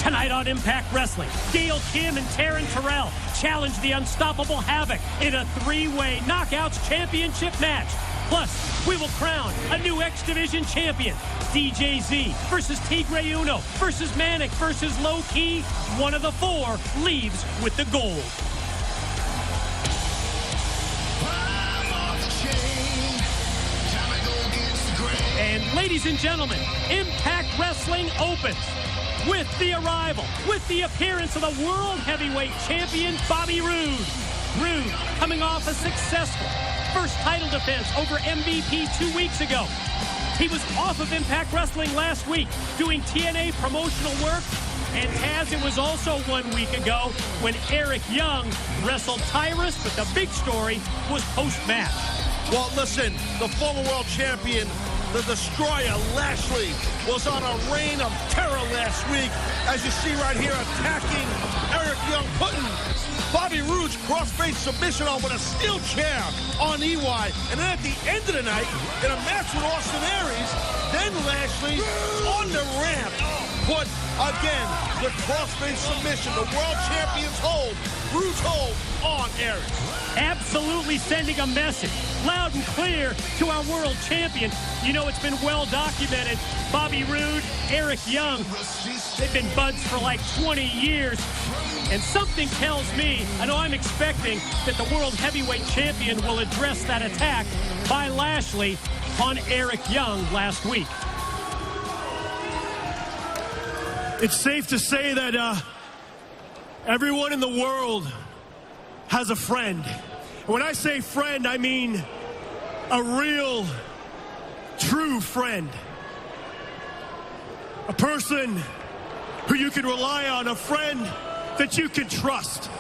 Tonight on Impact Wrestling, Gail Kim and Taryn Terrell challenge the unstoppable Havoc in a three-way Knockouts Championship match. Plus, we will crown a new X Division champion. DJZ versus Tigre Uno versus Manic versus Low Key. One of the four leaves with the gold. And ladies and gentlemen, Impact Wrestling opens with the arrival, with the appearance of the World Heavyweight Champion, Bobby Roode. Roode coming off a successful first title defense over MVP 2 weeks ago. He was off of Impact Wrestling last week doing TNA promotional work. And Taz, it was also 1 week ago when Eric Young wrestled Tyrus, but the big story was post-match. Well, listen, the former world champion, the Destroyer, Lashley, was on a reign of terror last week, as you see right here, attacking Eric Young, putting Bobby Roode's crossface submission on with a steel chair on EY. And then at the end of the night, in a match with Austin Aries, then Lashley on the ramp put, again, the crossface submission, the world champion's hold, Roode's hold on Aries. Absolutely sending a message, loud and clear, to our world champion. You know, it's been well documented. Bobby Roode, Eric Young, they've been buds for like 20 years. And something tells me, I know I'm expecting, that the world heavyweight champion will address that attack by Lashley on Eric Young last week. It's safe to say that everyone in the world has a friend. And when I say friend, I mean a real, true friend. A person who you can rely on, a friend that you can trust.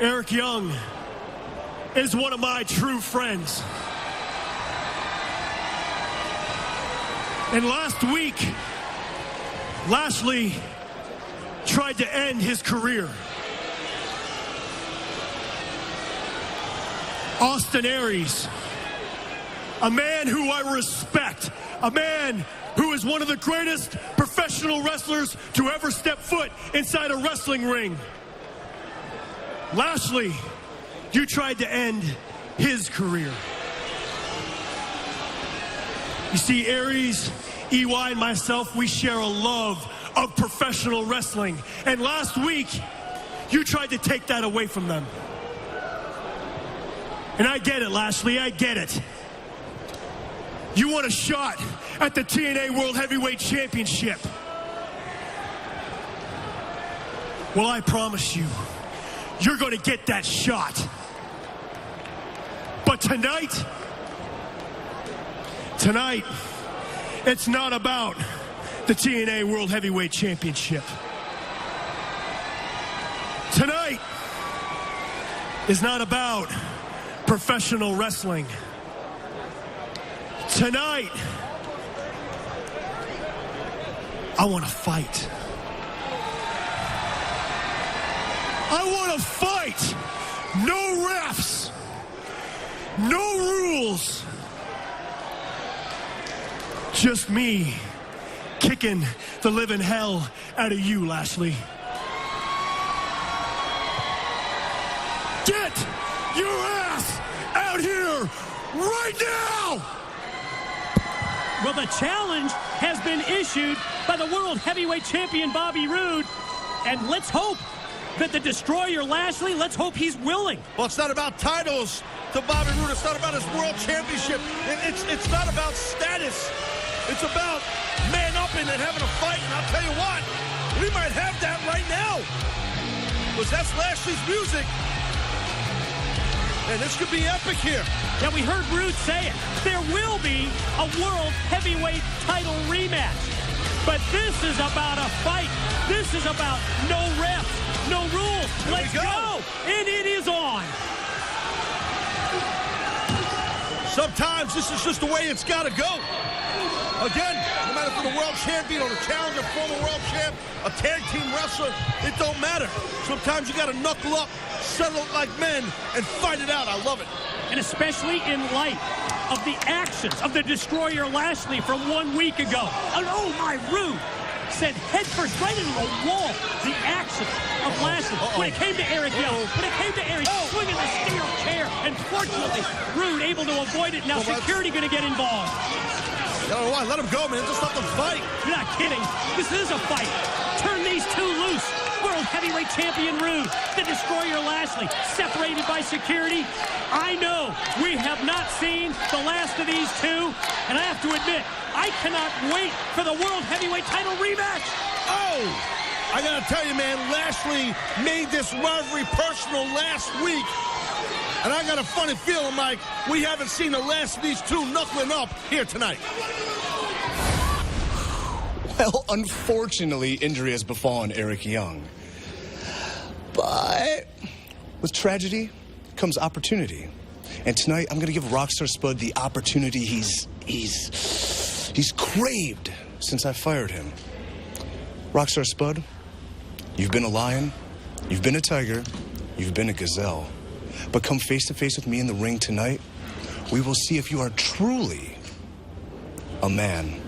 Eric Young is one of my true friends. And last week, Lashley tried to end his career. Austin Aries, a man who I respect, a man who is one of the greatest professional wrestlers to ever step foot inside a wrestling ring. Lashley, you tried to end his career. You see, Aries, EY, and myself, we share a love of professional wrestling. And last week, you tried to take that away from them. And I get it, Lashley, I get it. You want a shot at the TNA World Heavyweight Championship. Well, I promise you, you're going to get that shot. But tonight, it's not about the TNA World Heavyweight Championship. Tonight is not about professional wrestling. Tonight, I want to fight. I want to fight. No refs. No rules. Just me kicking the living hell out of you, Lashley. Get your ass out here right now! Well, the challenge has been issued by the World Heavyweight Champion, Bobby Roode. And let's hope that the Destroyer, Lashley, let's hope he's willing. Well, it's not about titles to Bobby Roode. It's not about his world championship. It's not about status. It's about man upping and having a fight. And I'll tell you what, we might have that right now. Because that's Lashley's music. And this could be epic here. Yeah, we heard Roode say it. There will be a World Heavyweight title rematch. But this is about a fight. This is about no refs, no rules. Let's go. And it is on. Sometimes this is just the way it's got to go. Again, no matter if you're the world champion or the challenger, former world champ, a tag team wrestler, it don't matter. Sometimes you got to knuckle up, settle it like men, and fight it out. I love it. And especially in light of the actions of the Destroyer Lashley from 1 week ago. Oh, my Roode. sent headfirst right into the wall. The action of Lashley. When it came to Eric Young, swinging the steel chair, and fortunately, Rude able to avoid it. Now security going to get involved. Why? Let him go, man. Just let them fight. You're not kidding. This is a fight. Turn these two loose. World Heavyweight Champion Rude, the Destroyer Lashley, separated by security. I know we have not seen the last of these two, and I have to admit, I cannot wait for the World Heavyweight title rematch. Oh! I gotta tell you, man, Lashley made this rivalry personal last week. And I got a funny feeling like we haven't seen the last of these two knuckling up here tonight. Well, unfortunately, injury has befallen Eric Young. But with tragedy comes opportunity. And tonight, I'm going to give Rockstar Spud the opportunity he's craved since I fired him. Rockstar Spud, you've been a lion, you've been a tiger, you've been a gazelle. But come face to face with me in the ring tonight, we will see if you are truly a man.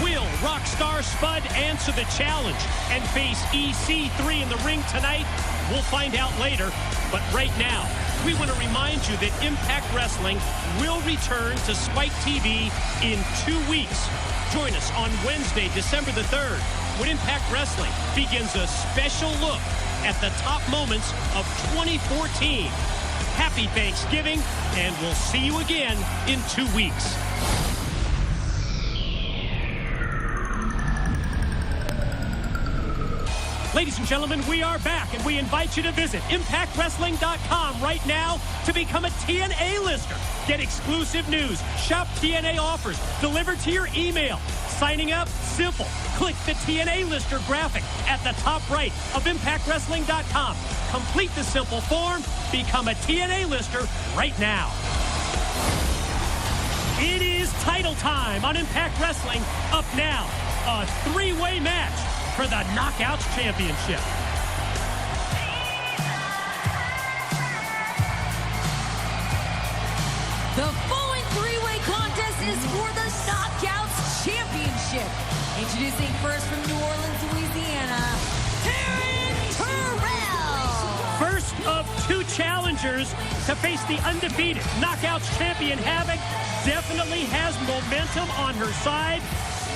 Will Rockstar Spud answer the challenge and face EC3 in the ring tonight? We'll find out later. But right now, we want to remind you that Impact Wrestling will return to Spike TV in 2 weeks. Join us on Wednesday, December the 3rd, when Impact Wrestling begins a special look at the top moments of 2014. Happy Thanksgiving, and we'll see you again in 2 weeks. Ladies and gentlemen, we are back, and we invite you to visit ImpactWrestling.com right now to become a TNA lister. Get exclusive news, shop TNA offers, delivered to your email. Signing up? Simple. Click the TNA lister graphic at the top right of ImpactWrestling.com. Complete the simple form, become a TNA lister right now. It is title time on Impact Wrestling. Up now, a three-way match for the Knockouts Championship. The following three-way contest is for the Knockouts Championship. Introducing first from New Orleans, Louisiana, Terrell. First of two challengers to face the undefeated Knockouts champion Havoc. Definitely has momentum on her side.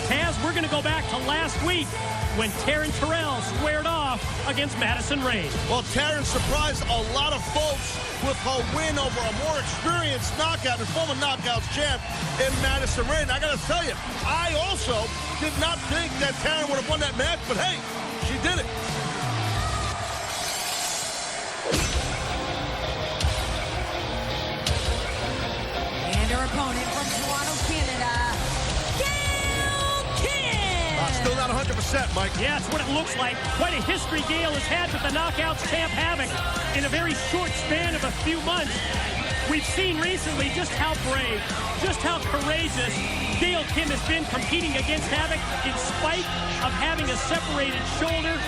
Taz, we're going to go back to last week when Taryn Terrell squared off against Madison Rayne. Well, Taryn surprised a lot of folks with her win over a more experienced knockout and former Knockouts champ in Madison Rayne. I got to tell you, I also did not think that Taryn would have won that match, but hey, she did it. And her opponent from Toronto, Canada, Still not 100%, Mike. Yeah, it's what it looks like. Quite a history Gail has had with the Knockouts champ Havoc in a very short span of a few months. We've seen recently just how brave, just how courageous Gail Kim has been competing against Havoc in spite of having a separated shoulder.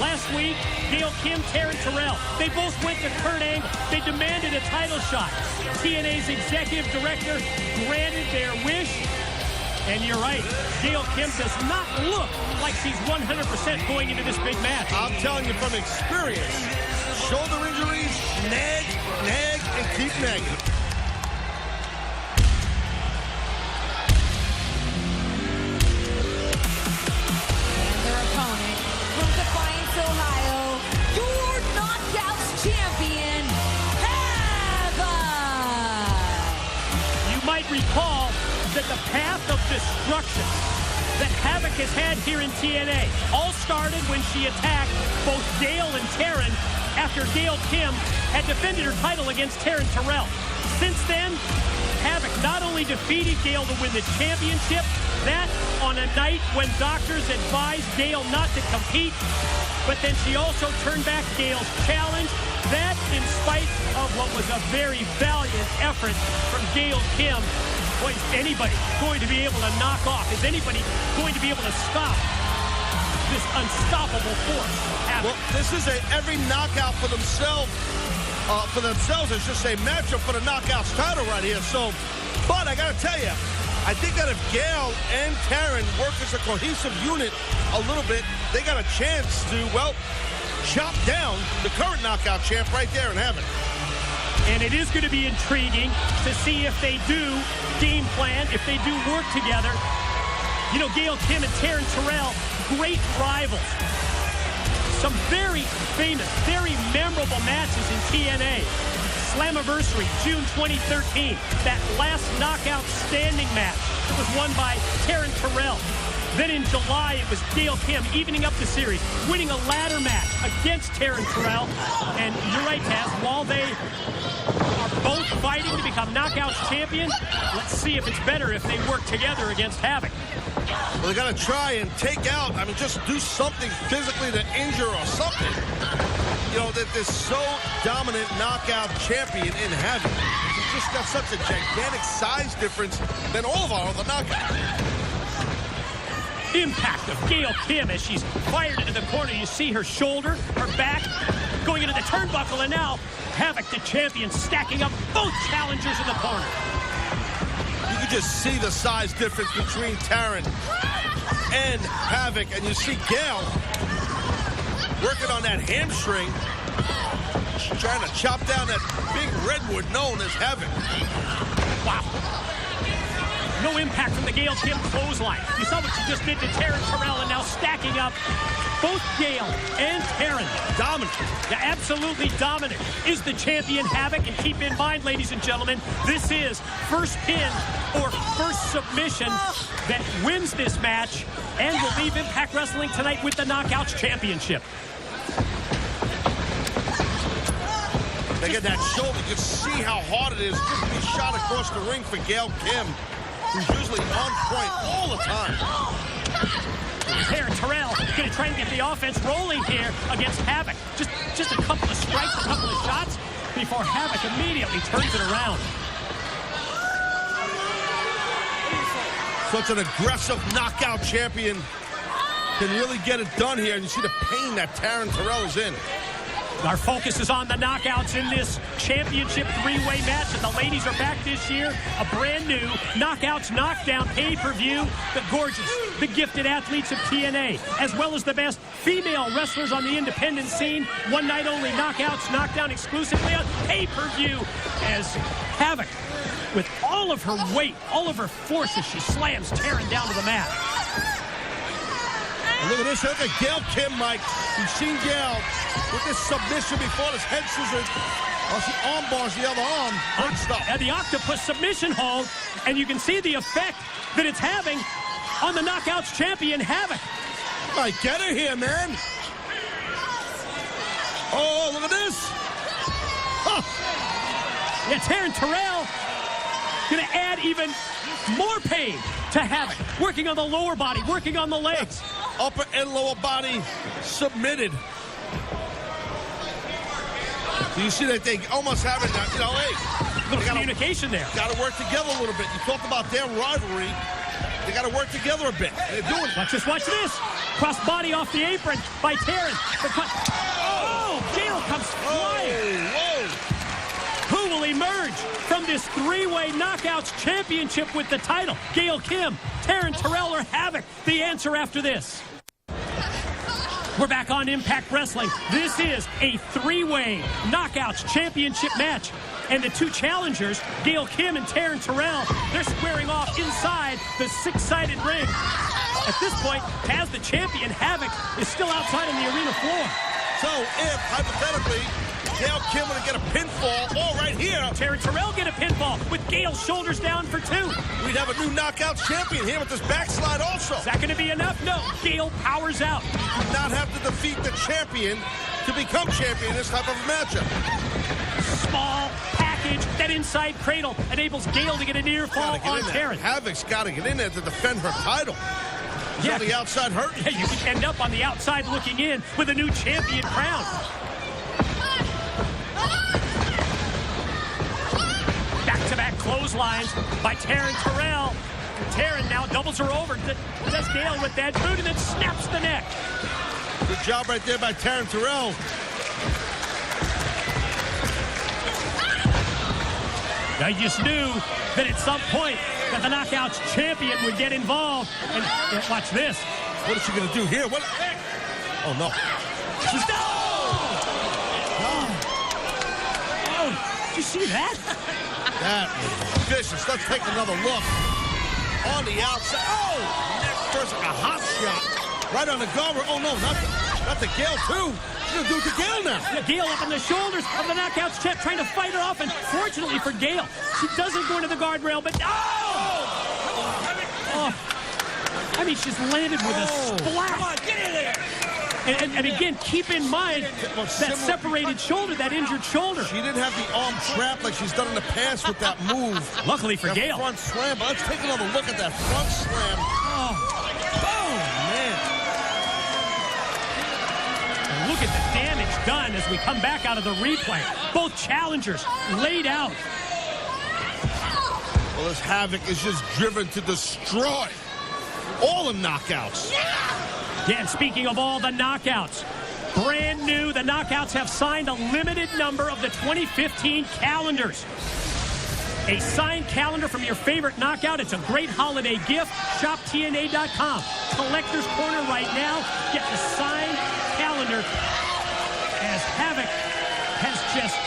Last week, Gail Kim, Taryn Terrell, they both went to Kurt Angle. They demanded a title shot. TNA's executive director granted their wish. And you're right, Gail Kim does not look like she's 100% going into this big match. I'm telling you from experience, shoulder injuries, nag, and keep nagging. and their opponent from Defiance, Ohio, your Knockouts champion, Havoc. You might recall that the path of destruction that Havoc has had here in TNA all started when she attacked both Gail and Taryn after Gail Kim had defended her title against Taryn Terrell. Since then, Havoc not only defeated Gail to win the championship, that on a night when doctors advised Gail not to compete, but then she also turned back Gail's challenge. That in spite of what was a very valiant effort from Gail Kim. Boy, is anybody going to be able to knock off? Is anybody going to be able to stop this unstoppable force? Well, this is every knockout for themselves. I should say, matchup for the Knockouts title right here. So, but I got to tell you, I think that if Gail and Taryn work as a cohesive unit a little bit, they got a chance to, well, chop down the current knockout champ right there and have it. And it is going to be intriguing to see if they do game plan, if they do work together. You know, Gail Kim and Taryn Terrell, great rivals. Some very famous, very memorable matches in TNA. Slammiversary, June 2013. That last knockout standing match was won by Taryn Terrell. Then in July, it was Gail Kim evening up the series, winning a ladder match against Taryn Terrell. And you're right, Taz, while they are both fighting to become Knockouts champions, let's see if it's better if they work together against Havoc. Well, they got to try and take out, I mean, just do something physically to injure or something. You know, that this so dominant knockout champion in Havoc, he's just got such a gigantic size difference than all of our other knockouts. Impact of Gail Kim as she's fired into the corner. You see her shoulder, her back, going into the turnbuckle, and now Havoc, the champion, stacking up both challengers in the corner. You can just see the size difference between Taryn and Havoc, and you see Gail working on that hamstring, trying to chop down that big redwood known as Havoc. Wow. No impact from the Gail Kim clothesline. You saw what she just did to Taryn Terrell, and now stacking up both Gail and Taryn. Dominant. Yeah, absolutely dominant is the champion Havoc. And keep in mind, ladies and gentlemen, this is first pin or first submission that wins this match and will leave Impact Wrestling tonight with the Knockouts Championship. They get that shoulder. You can see how hard it is just to be shot across the ring for Gail Kim, who's usually on point all the time. Taryn Terrell going to try and get the offense rolling here against Havoc. Just a couple of strikes, a couple of shots before Havoc immediately turns it around. Such an aggressive knockout champion can really get it done here. And you see the pain that Taryn Terrell is in. Our focus is on the knockouts in this championship three-way match, and the ladies are back this year. A brand new Knockouts Knockdown pay-per-view. The gorgeous, the gifted athletes of TNA, as well as the best female wrestlers on the independent scene. One night only Knockouts Knockdown exclusively on pay-per-view, as Havoc, with all of her weight, all of her force, as she slams Taryn down to the mat. And look at this. Look at Gail Kim, Mike. You've seen Gail with this submission before, this head scissors. Oh, she arm bars the other arm. Good stuff. And the octopus submission hold, and you can see the effect that it's having on the Knockouts champion, Havoc. Mike, get her here, man. Oh, look at this. Huh. Yeah, Taryn Terrell going to add even more pain to Havoc. Working on the lower body, working on the legs. Upper and lower body submitted. You see that they almost have it now. You know, hey, little communication there. Got to work together a little bit. You talked about their rivalry. They got to work together a bit. They're doing it. Watch this. Cross body off the apron by Taryn. Oh, Gail comes flying. Whoa. Who will emerge from this three-way Knockouts championship with the title? Gail Kim, Taryn Terrell, or Havoc? The answer after this. We're back on Impact Wrestling. This is a three-way Knockouts championship match. And the two challengers, Gail Kim and Taryn Terrell, they're squaring off inside the six-sided ring. At this point, Taz, the champion, Havoc, is still outside on the arena floor. So if, hypothetically, Gail Kim would get a pinfall, or right here, Taryn Terrell get a pinfall with Gail's shoulders down for two. We'd have a new knockout champion here with this backslide also. Is that going to be enough? No. Gail powers out. You do not have to defeat the champion to become champion in this type of a matchup. Small package, that inside cradle enables Gail to get a near fall on Taryn. Havoc's got to get in there to defend her title. She's on the outside hurting. Yeah, you can end up on the outside looking in with a new champion crown. Back-to-back clotheslines by Taryn Terrell. Taryn now doubles her over. Does Gail with that boot and then snaps the neck. Good job right there by Taryn Terrell. I just knew that at some point that the Knockouts champion would get involved. And watch this. What is she going to do here? What? Oh, no. She's Oh, did you see that? That was vicious. Let's take another look. On the outside. Oh! Neck first, like a hot shot. Right on the gover. Oh, no, not the Gail, too. She's going to do it to Gail now. Yeah, Gail up on the shoulders of the Knockouts champ, trying to fight her off. And fortunately for Gail, she doesn't go into the guardrail, but oh! I mean, she's landed with a splash. Come on, get in there. And again, keep in mind that separated shoulder, that injured shoulder. She didn't have the arm trapped like she's done in the past with that move. Luckily for Gail. Front slam. But let's take another look at that front slam. Oh, man. And look at the damage done as we come back out of the replay. Both challengers laid out. Well, this Havoc is just driven to destroy all the knockouts. Yeah, and speaking of all the knockouts, brand new, the Knockouts have signed a limited number of the 2015 calendars. A signed calendar from your favorite knockout. It's a great holiday gift. ShopTNA.com. Collector's Corner right now. Get the signed calendar as Havoc has just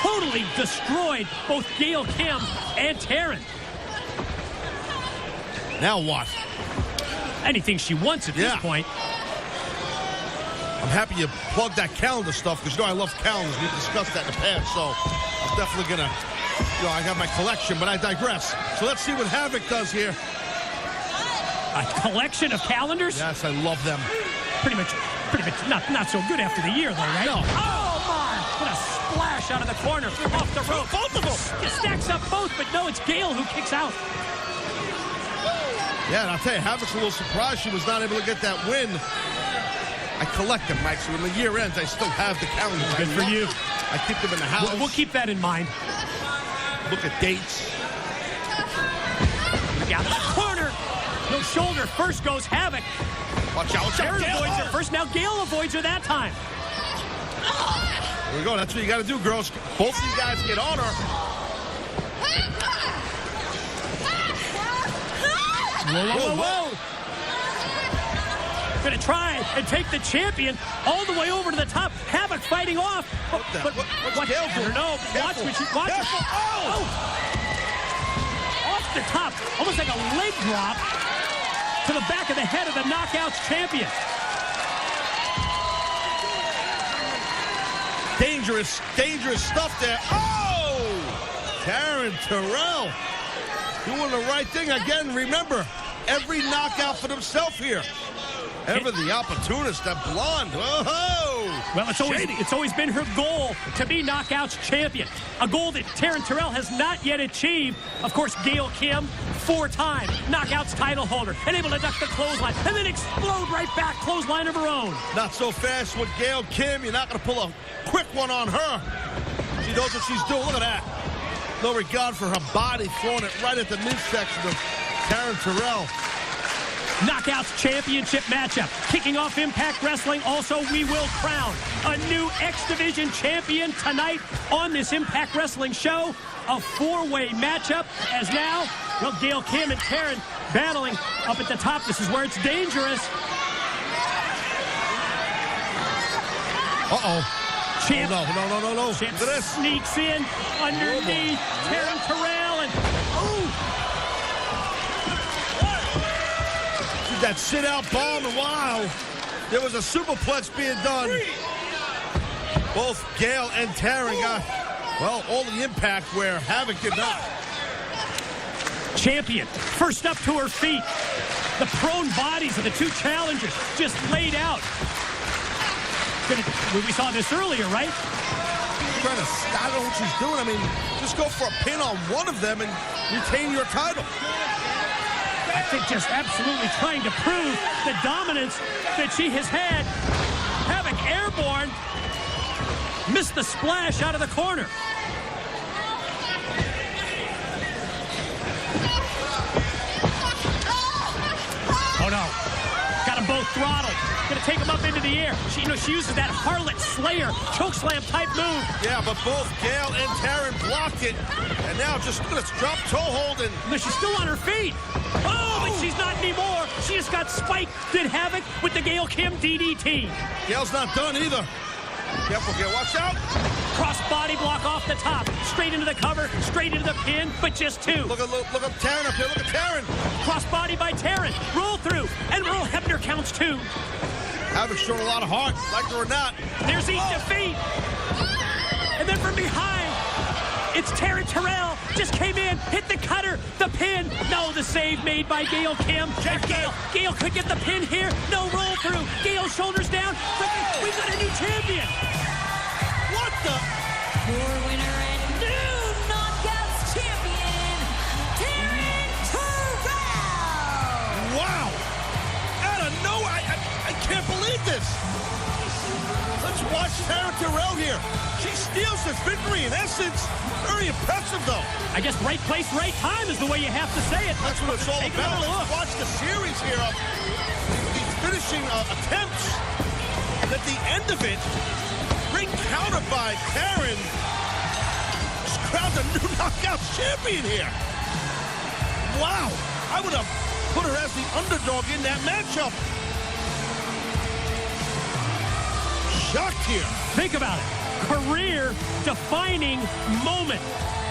totally destroyed both Gail Kim and Taryn. Now what? Anything she wants at this point. I'm happy you plugged that calendar stuff because you know I love calendars. We've discussed that in the past, so I'm definitely gonna, I got my collection, but I digress. So let's see what Havoc does here. A collection of calendars? Yes, I love them. Pretty much not so good after the year, though, right? No. Oh, my! What a splash out of the corner, off the rope. Both of them! It stacks up both, but no, it's Gail who kicks out. Yeah, and I'll tell you, Havoc's a little surprised she was not able to get that win. I collect them, Mike, so when the year ends, I still have the calendars. Good for you. I keep them in the house. We'll keep that in mind. Look at dates. Down to the corner. No shoulder. First goes Havoc. Watch out. Taryn avoids her first. Now Gail avoids her that time. There we go. That's what you got to do, girls. Both of you guys get on her. Whoa. Gonna try and take the champion all the way over to the top. Havoc fighting off. What's Gail doing? I don't know. Watch what she watches. Oh! Off the top, almost like a leg drop to the back of the head of the Knockouts champion. Dangerous stuff there. Oh! Taryn Terrell doing the right thing again. Remember, every knockout for themselves here. Ever the opportunist, that blonde. Whoa! Well, it's always been her goal to be Knockouts champion. A goal that Taryn Terrell has not yet achieved. Of course, Gail Kim, 4-time Knockouts title holder, and able to duck the clothesline and then explode right back, clothesline of her own. Not so fast with Gail Kim. You're not going to pull a quick one on her. She knows what she's doing. Look at that. No regard for her body, throwing it right at the midsection of Taryn Terrell. Knockouts championship matchup. Kicking off Impact Wrestling. Also, we will crown a new X Division champion tonight on this Impact Wrestling show. A 4-way matchup as now, well, Gail Kim and Taryn battling up at the top. This is where it's dangerous. Uh-oh. Champ, no. Champ sneaks in underneath Taryn Terrell and that sit-out bomb, and wow, there was a superplex being done. Both Gail and Taryn got, well, all the impact where Havoc did not. Champion, first up to her feet. The prone bodies of the two challengers just laid out. We saw this earlier, right? Trying to, I don't know what she's doing. I mean, just go for a pin on one of them and retain your title. I think just absolutely trying to prove the dominance that she has had. Havoc airborne. Missed the splash out of the corner. Oh, no. Got on both throttles. Gonna take him up into the air. She uses that Harlot Slayer chokeslam type move. Yeah, but both Gail and Taryn blocked it. And now just let's drop toe hold and... No, she's still on her feet. Oh, but she's not anymore. She just got spiked, did havoc with the Gail Kim DDT. Gail's not done either. Careful, Gail, watch out. Cross body block off the top. Straight into the cover, straight into the pin, but just two. Look at Taryn up here, look at Taryn. Cross body by Taryn. Roll through, and Earl Hebner counts two. Havoc's shown a lot of heart, like it or not. There's each defeat. And then from behind, it's Taryn Terrell. Just came in, hit the cutter, the pin. No, the save made by Gail Kim. Gail could get the pin here. No roll through. Gail shoulders down. We've got a new champion. What the? Your winner and new Knockouts champion, Taryn Terrell. Wow. Out of nowhere, I can't believe this. Let's watch Taryn Terrell here. She steals this victory in essence. Very impressive, though. I guess right place, right time is the way you have to say it. That's what it's all Take about. another look. Let's watch the series here of these finishing attempts. And at the end of it, great counter by Taryn. She's crowned a new Knockouts champion here. Wow. I would have put her as the underdog in that matchup. Shocked here. Think about it. Career-defining moment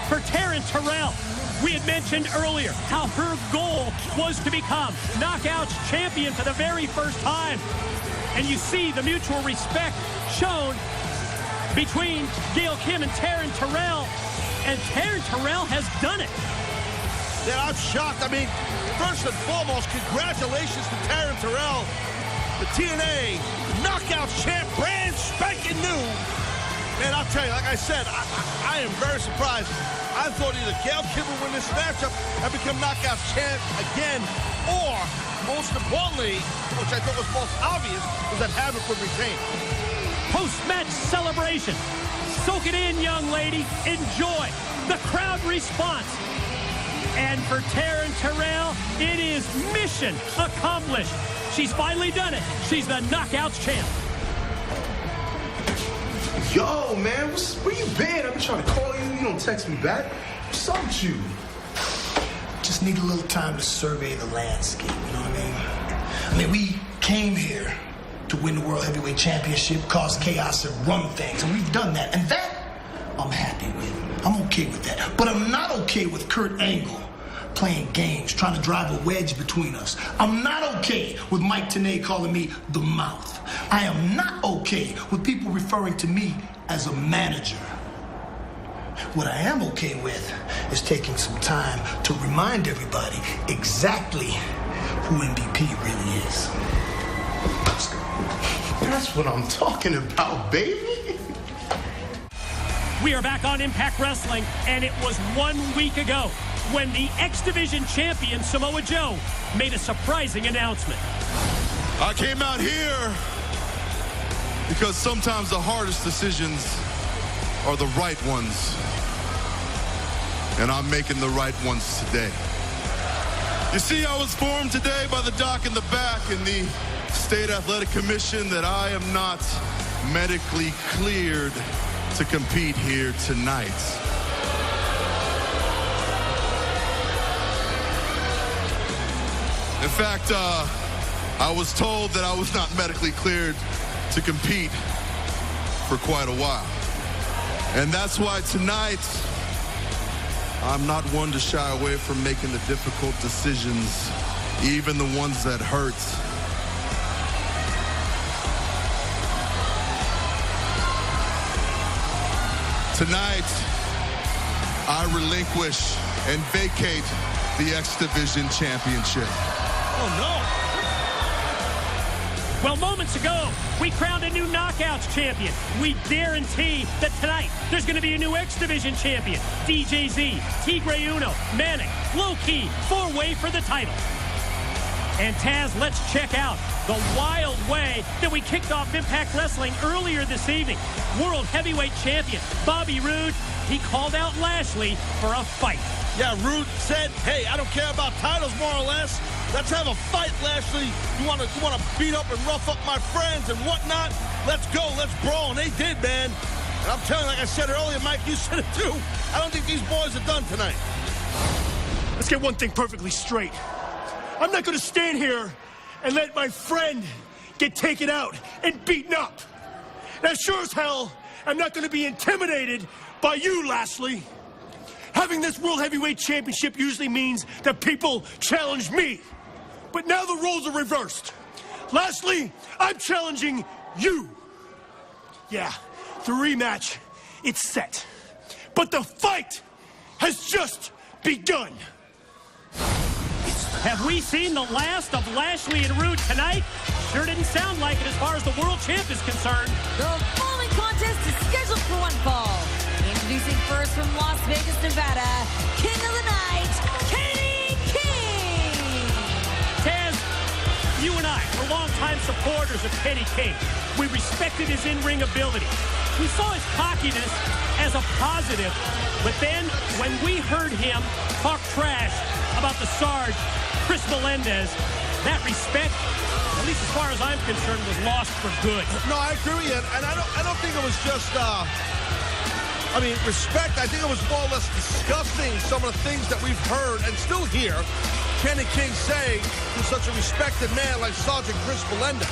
for Taryn Terrell. We had mentioned earlier how her goal was to become Knockouts champion for the very first time. And you see the mutual respect shown between Gail Kim and Taryn Terrell. And Taryn Terrell has done it. Yeah, I'm shocked. I mean, first and foremost, congratulations to Taryn Terrell, the TNA Knockouts champ, brand spanking new. Man, I'll tell you, like I said, I am very surprised. I thought either Gail Kim would win this matchup and become Knockouts champ again, or, most importantly, which I thought was most obvious, was that Havoc would retain. Post-match celebration. Soak it in, young lady. Enjoy the crowd response. And for Taryn Terrell, it is mission accomplished. She's finally done it. She's the Knockouts champ. Yo, man, where you been? I've been trying to call you. You don't text me back. What's up with you? Just need a little time to survey the landscape, you know what I mean? I mean, we came here to win the World Heavyweight Championship, cause chaos and run things, and we've done that. And that, I'm happy with. I'm okay with that. But I'm not okay with Kurt Angle playing games, trying to drive a wedge between us. I'm not okay with Mike Tenay calling me the Mouth. I am not okay with people referring to me as a manager. What I am okay with is taking some time to remind everybody exactly who MVP really is. That's what I'm talking about, baby. We are back on Impact Wrestling, and it was 1 week ago when the X Division champion, Samoa Joe, made a surprising announcement. I came out here because sometimes the hardest decisions are the right ones. And I'm making the right ones today. You see, I was informed today by the doc in the back in the State Athletic Commission that I am not medically cleared to compete here tonight. In fact, I was told that I was not medically cleared to compete for quite a while. And that's why tonight, I'm not one to shy away from making the difficult decisions, even the ones that hurt. Tonight, I relinquish and vacate the X Division Championship. Oh, no. Well, moments ago, we crowned a new Knockouts champion. We guarantee that tonight there's going to be a new X Division champion. DJZ, Tigre Uno, Manic, Low Key, four-way for the title. And Taz, let's check out the wild way that we kicked off Impact Wrestling earlier this evening. World Heavyweight Champion Bobby Roode, he called out Lashley for a fight. Yeah, Rude said, hey, I don't care about titles, more or less. Let's have a fight, Lashley. You want to beat up and rough up my friends and whatnot? Let's go, let's brawl. And they did, man. And I'm telling you, like I said earlier, Mike, you said it too. I don't think these boys are done tonight. Let's get one thing perfectly straight. I'm not going to stand here and let my friend get taken out and beaten up. Now, sure as hell, I'm not going to be intimidated by you, Lashley. Having this World Heavyweight Championship usually means that people challenge me. But now the roles are reversed. Lashley, I'm challenging you. Yeah, the rematch, it's set. But the fight has just begun. Have we seen the last of Lashley and Rude tonight? Sure didn't sound like it as far as the world champ is concerned. The following contest is scheduled for one fall. Introducing first from Las Vegas, Nevada, King of the Night, Kenny King. Taz, you and I were longtime supporters of Kenny King. We respected his in-ring ability. We saw his cockiness as a positive, but then when we heard him talk trash about the Sarge, Chris Melendez, that respect, at least as far as I'm concerned, was lost for good. No, I agree with you, and I don't think it was just, respect. I think it was more or less disgusting, some of the things that we've heard and still hear Kenny King say to such a respected man like Sergeant Chris Melendez.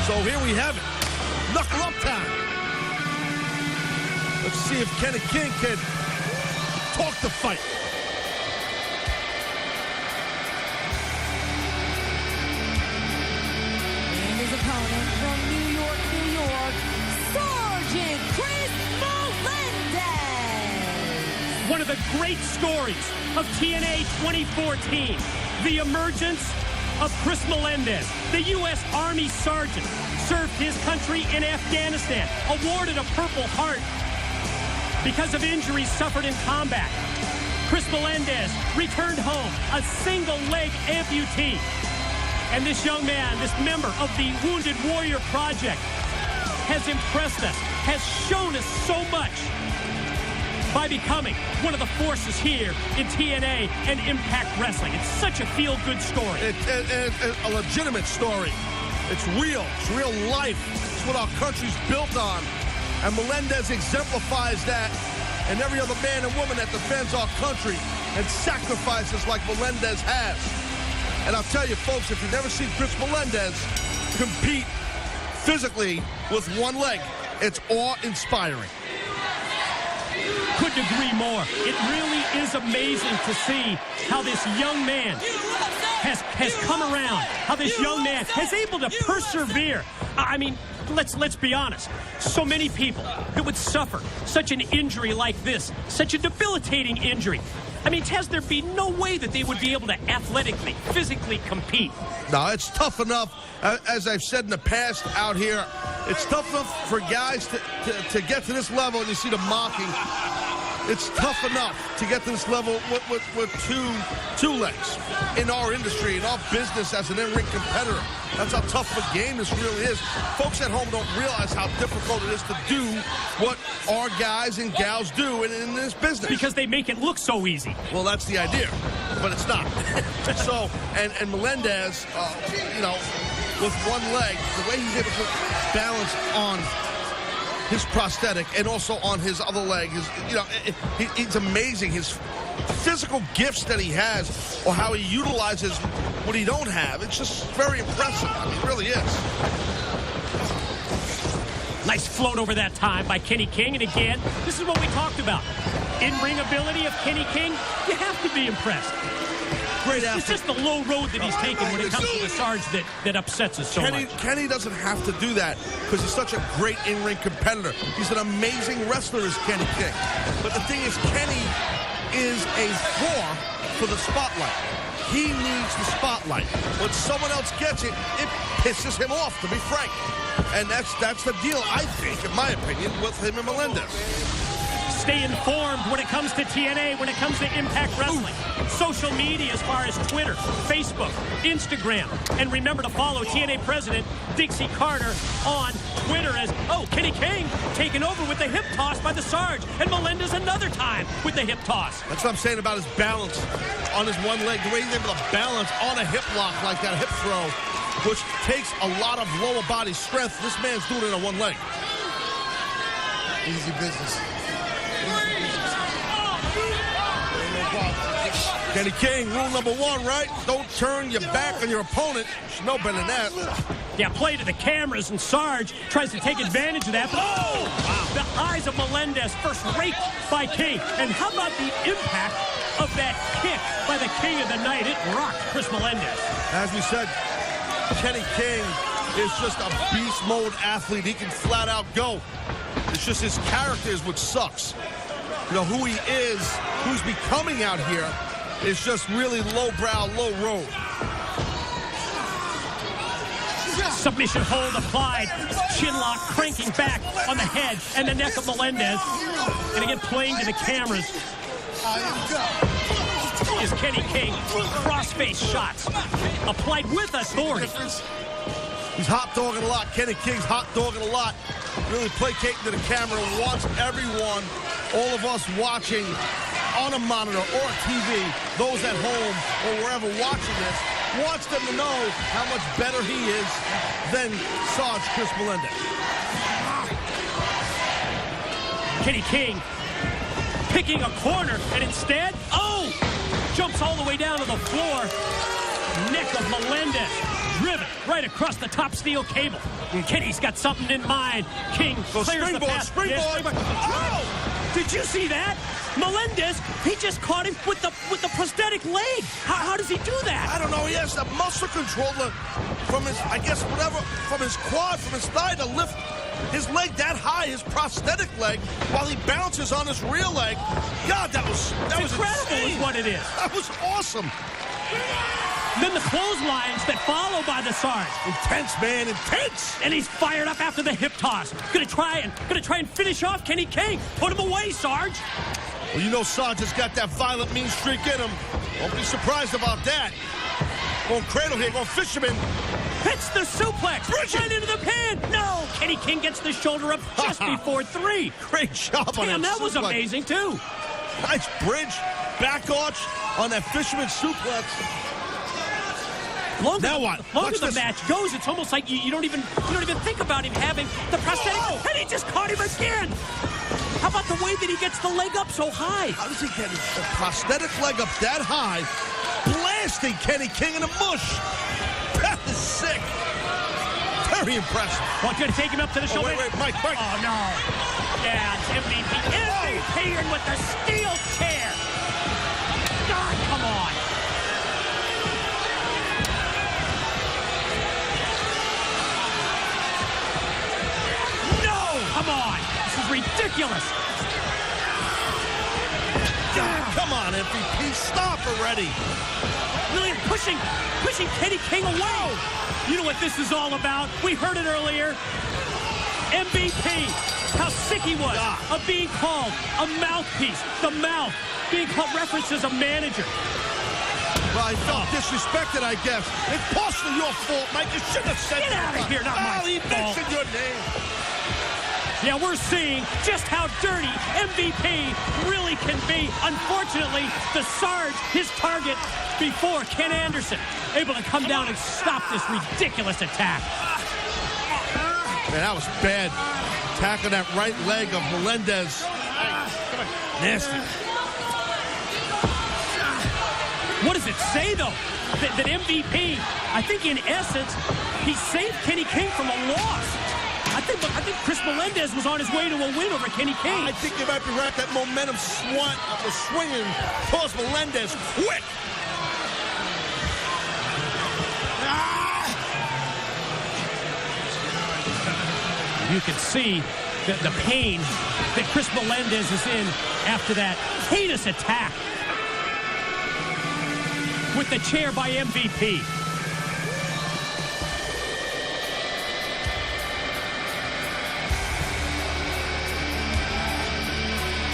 So here we have it. Knuckle up time. Let's see if Kenny King can talk the fight. And his opponent from New York, New York, Sergeant Chris Melendez. One of the great stories of TNA 2014, the emergence of Chris Melendez, the U.S. Army Sergeant, served his country in Afghanistan, awarded a Purple Heart because of injuries suffered in combat. Chris Melendez returned home a single-leg amputee. And this young man, this member of the Wounded Warrior Project, has impressed us, has shown us so much by becoming one of the forces here in TNA and Impact Wrestling. It's such a feel-good story. It's a legitimate story. It's real. It's real life. It's what our country's built on. And Melendez exemplifies that, and every other man and woman that defends our country and sacrifices like Melendez has. And I'll tell you, folks, if you've never seen Chris Melendez compete physically with one leg, it's awe-inspiring. Couldn't agree more. It really is amazing to see how this young man has come around, how this young man has able to persevere. I mean, let's be honest. So many people that would suffer such an injury like this, such a debilitating injury. I mean, Taz, there'd be no way that they would be able to athletically, physically compete. No, it's tough enough, as I've said in the past out here, it's tough enough for guys to get to this level, and you see the mocking. It's tough enough to get to this level with two legs in our industry, in our business as an in-ring competitor. That's how tough of a game this really is. Folks at home don't realize how difficult it is to do what our guys and gals do in this business. Because they make it look so easy. Well, that's the idea, but it's not. So, and Melendez, with one leg, the way he's able to balance on his prosthetic and also on his other leg is, it's amazing. His physical gifts that he has, or how he utilizes what he don't have, it's just very impressive. I mean, it really is. Nice float over that time by Kenny King. And again, this is what we talked about. In-ring ability of Kenny King, you have to be impressed. Great It's just the low road that he's taken when it comes to the Sarge that upsets us so much. Kenny doesn't have to do that because he's such a great in-ring competitor. He's an amazing wrestler, is Kenny King. But the thing is, Kenny is a whore for the spotlight. He needs the spotlight. When someone else gets it, it pisses him off, to be frank. And that's the deal, I think, in my opinion, with him and Melendez. Stay informed when it comes to TNA, when it comes to Impact Wrestling. Social media as far as Twitter, Facebook, Instagram. And remember to follow TNA President Dixie Carter on Twitter as, Kenny King taken over with the hip toss by the Sarge. And Melendez another time with the hip toss. That's what I'm saying about his balance on his one leg. The way he's able to balance on a hip lock like that, hip throw, which takes a lot of lower body strength. This man's doing it on one leg. Easy business. Kenny King, rule number 1, right? Don't turn your back on your opponent. You should know better than that. Yeah, play to the cameras, and Sarge tries to take advantage of that. But, the eyes of Melendez first raked by King. And how about the impact of that kick by the King of the Night? It rocked Chris Melendez. As we said, Kenny King is just a beast mode athlete. He can flat out go. It's just his character is what sucks. You know, who he is, who's becoming out here, is just really lowbrow, low road. Submission hold applied. Chin lock cranking back on the head and the neck of Melendez. And again, playing to the cameras is Kenny King. Cross-face shots applied with authority. He's hot dogging a lot. Kenny King's hot dogging a lot. Really placating to the camera. Wants everyone, all of us watching on a monitor or a TV, those at home or wherever watching this, wants them to know how much better he is than Sarge Chris Melendez. Kenny King picking a corner, and instead, jumps all the way down to the floor. Neck of Melendez driven right across the top steel cable. And Kenny's got something in mind. King clears the path. Springboard. Did you see that? Melendez, he just caught him with the prosthetic leg. How does he do that? I don't know. He has a muscle controller from his, I guess, whatever, from his quad, from his thigh to lift his leg that high, his prosthetic leg, while he bounces on his real leg. God, that was incredible, insane. is what it is. That was awesome. Then the clotheslines that follow by the Sarge. Intense, man, intense. And he's fired up after the hip toss. Gonna try and finish off Kenny King. Put him away, Sarge. Well, you know Sarge has got that violent, mean streak in him. Won't be surprised about that. Going cradle here, going fisherman. Hits the suplex. Right into the pin. No, Kenny King gets the shoulder up just before 3. Great job on Damn, that was suplex. amazing, too. Nice bridge, back arch on that fisherman suplex. Longer Watch the this. match goes, it's almost like you don't even think about him having the prosthetic. And he just caught him again. How about the way that he gets the leg up so high? How does he get the prosthetic leg up that high, blasting Kenny King in the mush? That is sick. Very impressive. Want you to take him up to the shoulder? Wait, Mike. Oh, no. Yeah, it's MVP. MVP in with the steel chair. God, come on. No, come on. This is ridiculous. God, come on, MVP. Stop already. Really pushing Kenny King away. You know what this is all about? We heard it earlier. MVP, how sick he was of being called a mouthpiece. The mouth being called referenced as a manager. Well, he felt disrespected, I guess. It's partially your fault, Mike. You shouldn't have said Get that. out of here, not my he fault. mentioned your name. Yeah, we're seeing just how dirty MVP really can be. Unfortunately, the Sarge, his target before, Ken Anderson, able to come down and stop this ridiculous attack. Man, that was bad. Attack on that right leg of Melendez. Nasty. What does it say, though? That MVP, I think in essence, he saved Kenny King from a loss. I think Chris Melendez was on his way to a win over Kenny King. I think you might be right. That momentum was swinging towards Melendez quick. You can see the pain that Chris Melendez is in after that heinous attack with the chair by MVP.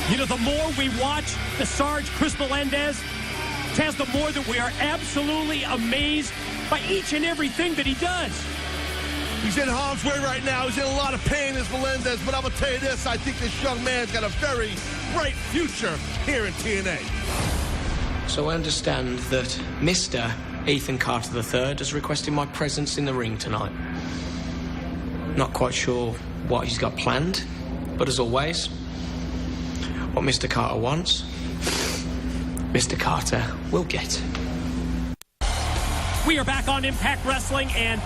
You know, the more we watch the Sarge Chris Melendez, Taz, the more that we are absolutely amazed by each and everything that he does. He's in harm's way right now. He's in a lot of pain as Melendez, but I'm going to tell you this. I think this young man's got a very bright future here in TNA. So I understand that Mr. Ethan Carter III has requested my presence in the ring tonight. Not quite sure what he's got planned, but as always, what Mr. Carter wants, Mr. Carter will get. We are back on Impact Wrestling, and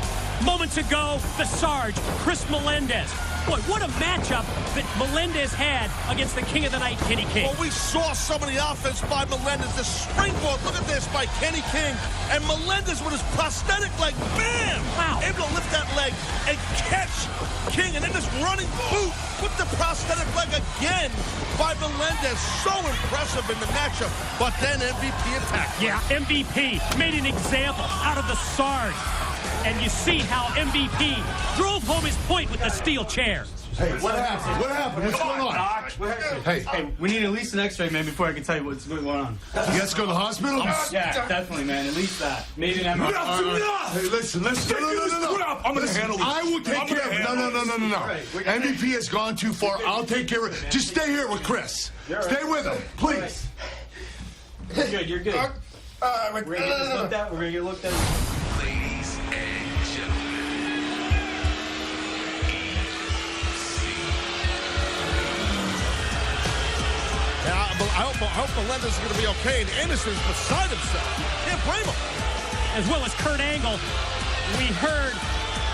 moments ago, the Sarge, Chris Melendez. Boy, what a matchup that Melendez had against the King of the Night, Kenny King. Well, we saw some of the offense by Melendez. The springboard, look at this, by Kenny King. And Melendez with his prosthetic leg, bam! Wow. Able to lift that leg and catch King. And then this running boot with the prosthetic leg again by Melendez. So impressive in the matchup. But then MVP attacked. Yeah, MVP made an example out of the Sarge. And you see how MVP drove home his point with the steel chair. Hey, what happened? What happened? What's going on? Hey, we need at least an x-ray, man, before I can tell you what's going on. You guys go to the hospital? Yeah, definitely, man. At least that. Maybe an MRI. Hey, listen. No. I'm going to handle this. I will take care of it. No. MVP has gone too far. I'll take care of it. Just stay here with Chris. Stay with him, please. You're good. We're going to get this looked at. We're going to get looked at. Ladies and gentlemen, I hope Melendez is going to be okay. And Anderson's beside himself. Can't blame him. As well as Kurt Angle, we heard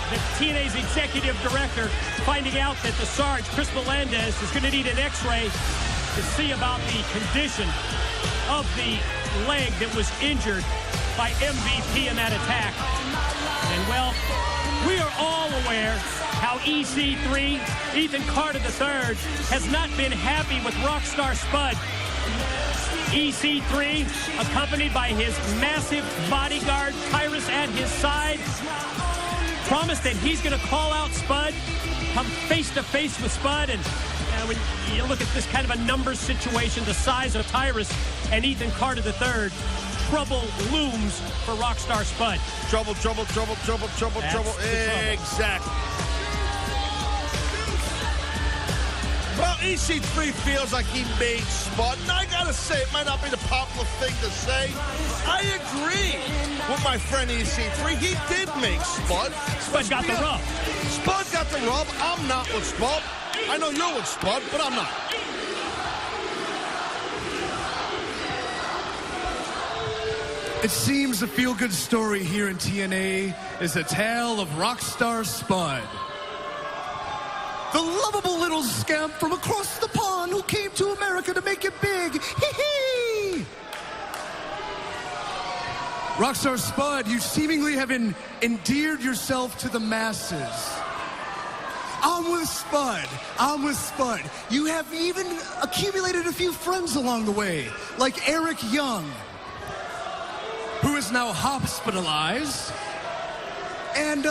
that TNA's executive director finding out that the Sarge, Chris Melendez, is going to need an x-ray to see about the condition of the leg that was injured by MVP in that attack. And, well, we are all aware how EC3, Ethan Carter III, has not been happy with Rockstar Spud. EC3, accompanied by his massive bodyguard, Tyrus, at his side, promised that he's going to call out Spud, come face-to-face with Spud, and when you look at this kind of a numbers situation, the size of Tyrus and Ethan Carter III, trouble looms for Rockstar Spud. Trouble. Exactly. Well, EC3 feels like he made Spud, and I gotta say, it might not be the popular thing to say. I agree with my friend EC3. He did make Spud. Spud got the rub. Spud got the rub. I'm not with Spud. I know you're with Spud, but I'm not. It seems the feel-good story here in TNA is a tale of Rockstar Spud. The lovable little scamp from across the pond who came to America to make it big. Hee-hee! Rockstar Spud, you seemingly have endeared yourself to the masses. I'm with Spud. You have even accumulated a few friends along the way, like Eric Young, who is now hospitalized, and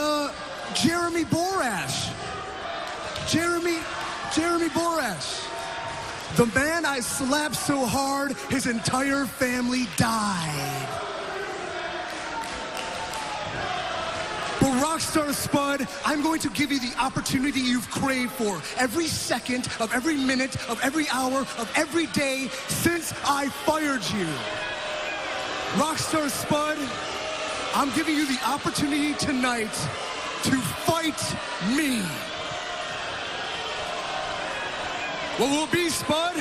Jeremy Borash. Jeremy Borash. The man I slapped so hard, his entire family died. But Rockstar Spud, I'm going to give you the opportunity you've craved for every second of every minute of every hour of every day since I fired you. Rockstar Spud, I'm giving you the opportunity tonight to fight me. What will it be, Spud?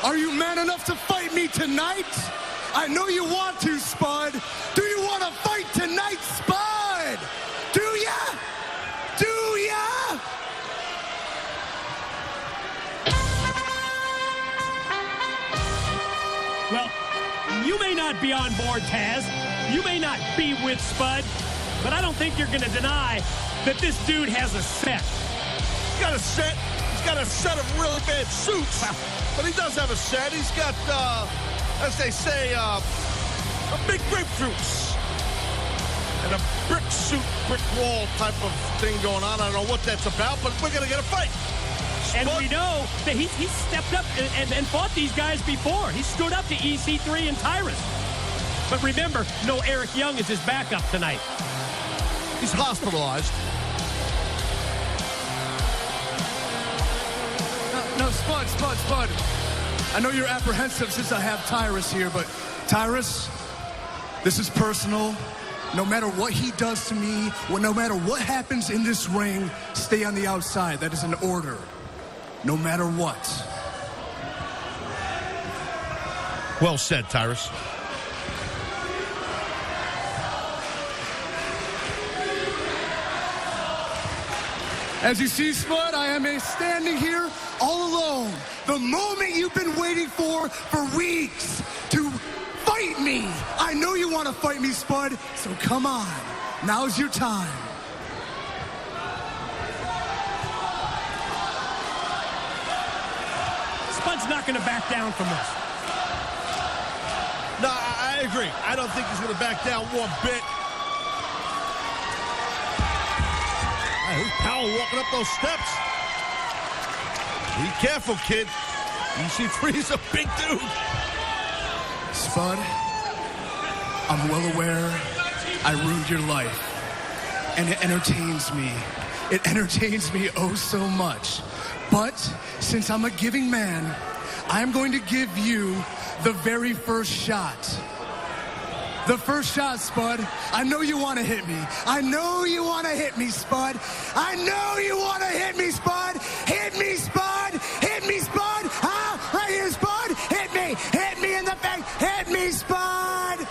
Are you man enough to fight me tonight? I know you want to, Spud. Do you want to fight tonight, Spud? Do ya? Do ya? Well, you may not be on board, Taz. You may not be with Spud, but I don't think you're going to deny that this dude has a set. He's got a set. He's got a set of really bad suits. But he does have a set. He's got, as they say, a big grapefruits. And a brick suit, brick wall type of thing going on. I don't know what that's about, but we're going to get a fight. And we know that he stepped up and fought these guys before. He stood up to EC3 and Tyrus. But remember, no Eric Young is his backup tonight. He's hospitalized. No, Spud. I know you're apprehensive since I have Tyrus here, but Tyrus, this is personal. No matter what he does to me, no matter what happens in this ring, stay on the outside. That is an order. No matter what. Well said, Tyrus. As you see, Spud, I am standing here all alone. The moment you've been waiting for weeks to fight me. I know you want to fight me, Spud, so come on. Now's your time. Spud's not going to back down from this. No, I agree. I don't think he's going to back down one bit. Who's Powell walking up those steps? Be careful, kid. EC3's a big dude. Spud, I'm well aware I ruined your life. And it entertains me. It entertains me oh so much. But since I'm a giving man, I'm going to give you the very first shot. The first shot, Spud. I know you want to hit me. I know you want to hit me, Spud. I know you want to hit me, Spud. Hit me, Spud. Hit me, Spud. Ah, right here, Spud. Hit me. Hit me in the face. Hit me, Spud.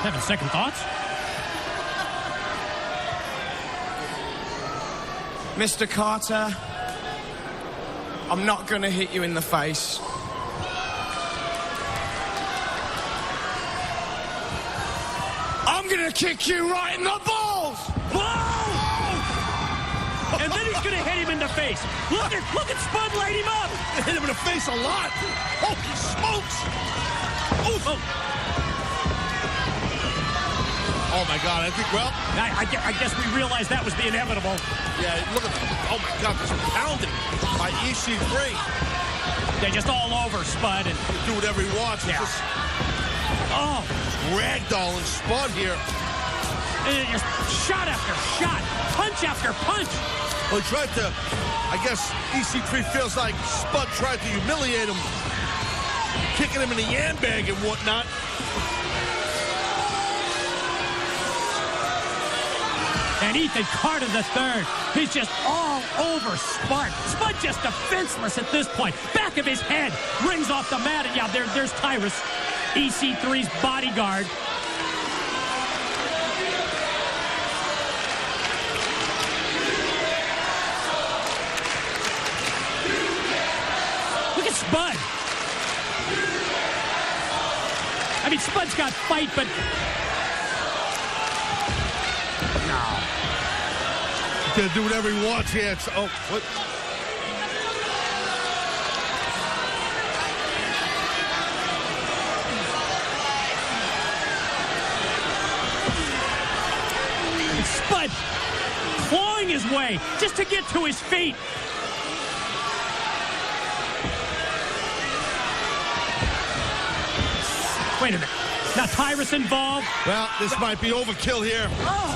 Having second thoughts? Mr. Carter, I'm not going to hit you in the face. I'm going to kick you right in the balls! Whoa! And then he's going to hit him in the face. Look at Spud light him up. Hit him in the face a lot. Holy smokes! Oh. Oh my God! I think I guess we realized that was the inevitable. Yeah, look at that. Oh my God! Just pounded by EC3. They're just all over Spud and do whatever he wants. Yeah. Just oh, ragdolling Spud here. And just shot after shot, punch after punch. Well, he tried to. I guess EC3 feels like Spud tried to humiliate him, kicking him in the yam bag and whatnot. And Ethan Carter III, he's just all over Spud. Spud just defenseless at this point. Back of his head, rings off the mat, and yeah, there's Tyrus, EC3's bodyguard. Look at Spud. I mean, Spud's got fight, but Gonna do whatever he wants here. Oh, what? Spud clawing his way just to get to his feet. Wait a minute. Now Tyrus involved. Well, this might be overkill here. Oh.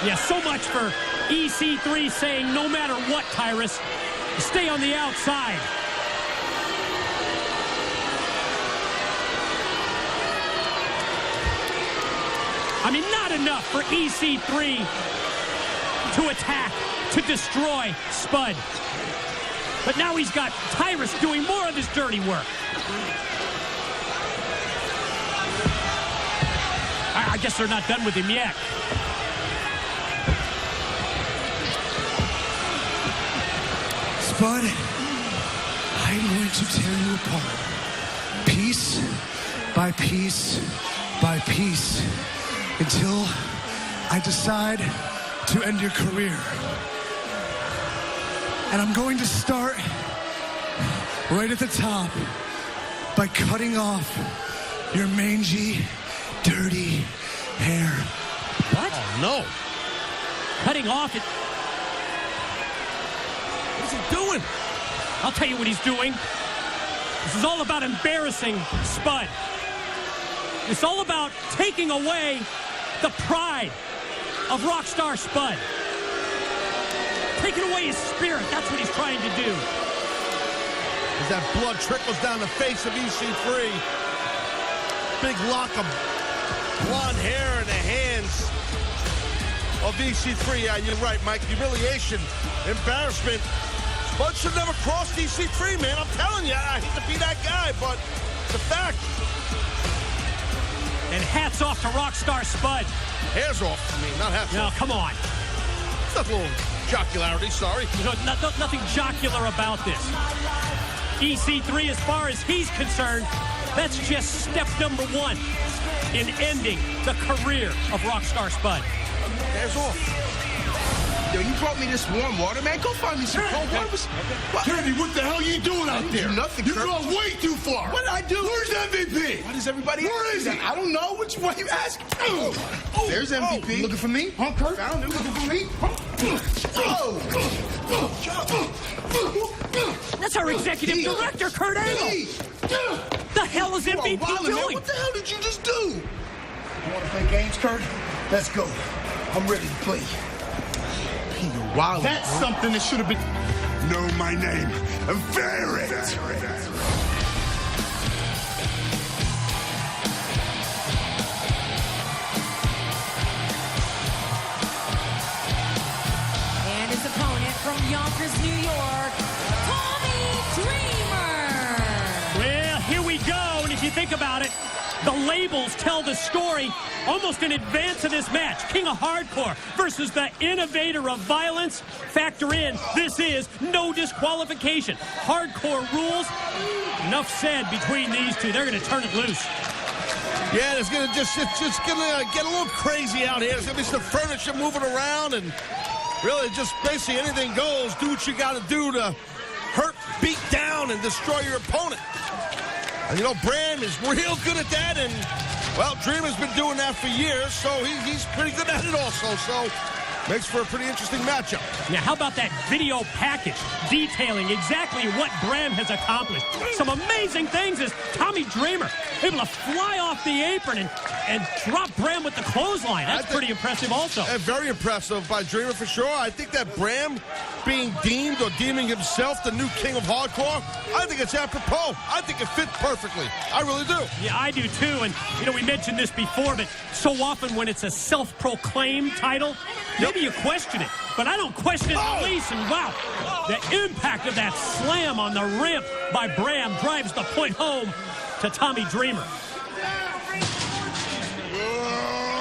Yeah, so much for EC3 saying no matter what, Tyrus, stay on the outside. I mean, not enough for EC3 to attack, to destroy Spud. But now he's got Tyrus doing more of his dirty work. I guess they're not done with him yet. Spud, I'm going to tear you apart. Piece by piece by piece. Until I decide to end your career. And I'm going to start right at the top by cutting off your mangy, dirty hair. What? Oh, no. Cutting off it. What's he doing? I'll tell you what he's doing. This is all about embarrassing Spud. It's all about taking away the pride of Rockstar Spud. Taking away his spirit. That's what he's trying to do. As that blood trickles down the face of EC3. Big lock of blonde hair in the hands of EC3. Yeah, you're right, Mike. Humiliation, embarrassment. Spud should never cross EC3, man. I'm telling you, I hate to be that guy, but it's a fact. And hats off to Rockstar Spud. Hairs off, I mean, not hats No, off. come on. It's not a little jocularity, sorry. You know, nothing jocular about this. EC3, as far as he's concerned, that's just step number one in ending the career of Rockstar Spud. Hairs off. Yo, you brought me this warm water, man. Go find me some cold water. Kenny, what the hell are you doing out there? Do nothing, You've Kurt. gone way too far. What did I do? Where's MVP? Why does everybody Where is he? I don't know. Why you asking? There's MVP. Looking for me? Huh, Kurt? Found him. Looking for me? That's our executive director, Kurt Angle. The hell is MVP Man. doing? What the hell did you just do? You want to play games, Kurt? Let's go. I'm ready to play. Wow. That's something that should have been... Know my name. Veer it. And his opponent from Yonkers, New York, Tommy Dreamer. Well, here we go. And if you think about it, the labels tell the story almost in advance of this match. King of Hardcore versus the innovator of violence. Factor in, this is no disqualification. Hardcore rules. Enough said between these two. They're going to turn it loose. Yeah, it's just gonna get a little crazy out here. There's gonna be some furniture moving around, and really just basically anything goes. Do what you gotta do to hurt, beat down, and destroy your opponent. And you know, Bram is real good at that, and well, Dreamer's been doing that for years, so he's pretty good at it also. So makes for a pretty interesting matchup. Now, how about that video package detailing exactly what Bram has accomplished? Some amazing things as Tommy Dreamer able to fly off the apron and drop Bram with the clothesline. That's pretty impressive also. Very impressive by Dreamer for sure. I think that Bram being deemed or deeming himself the new king of hardcore, I think it's apropos. I think it fits perfectly. I really do. Yeah, I do too. And, you know, we mentioned this before, but so often when it's a self-proclaimed title, maybe you question it. But I don't question it in the least. And wow, the impact of that slam on the ramp by Bram drives the point home to Tommy Dreamer.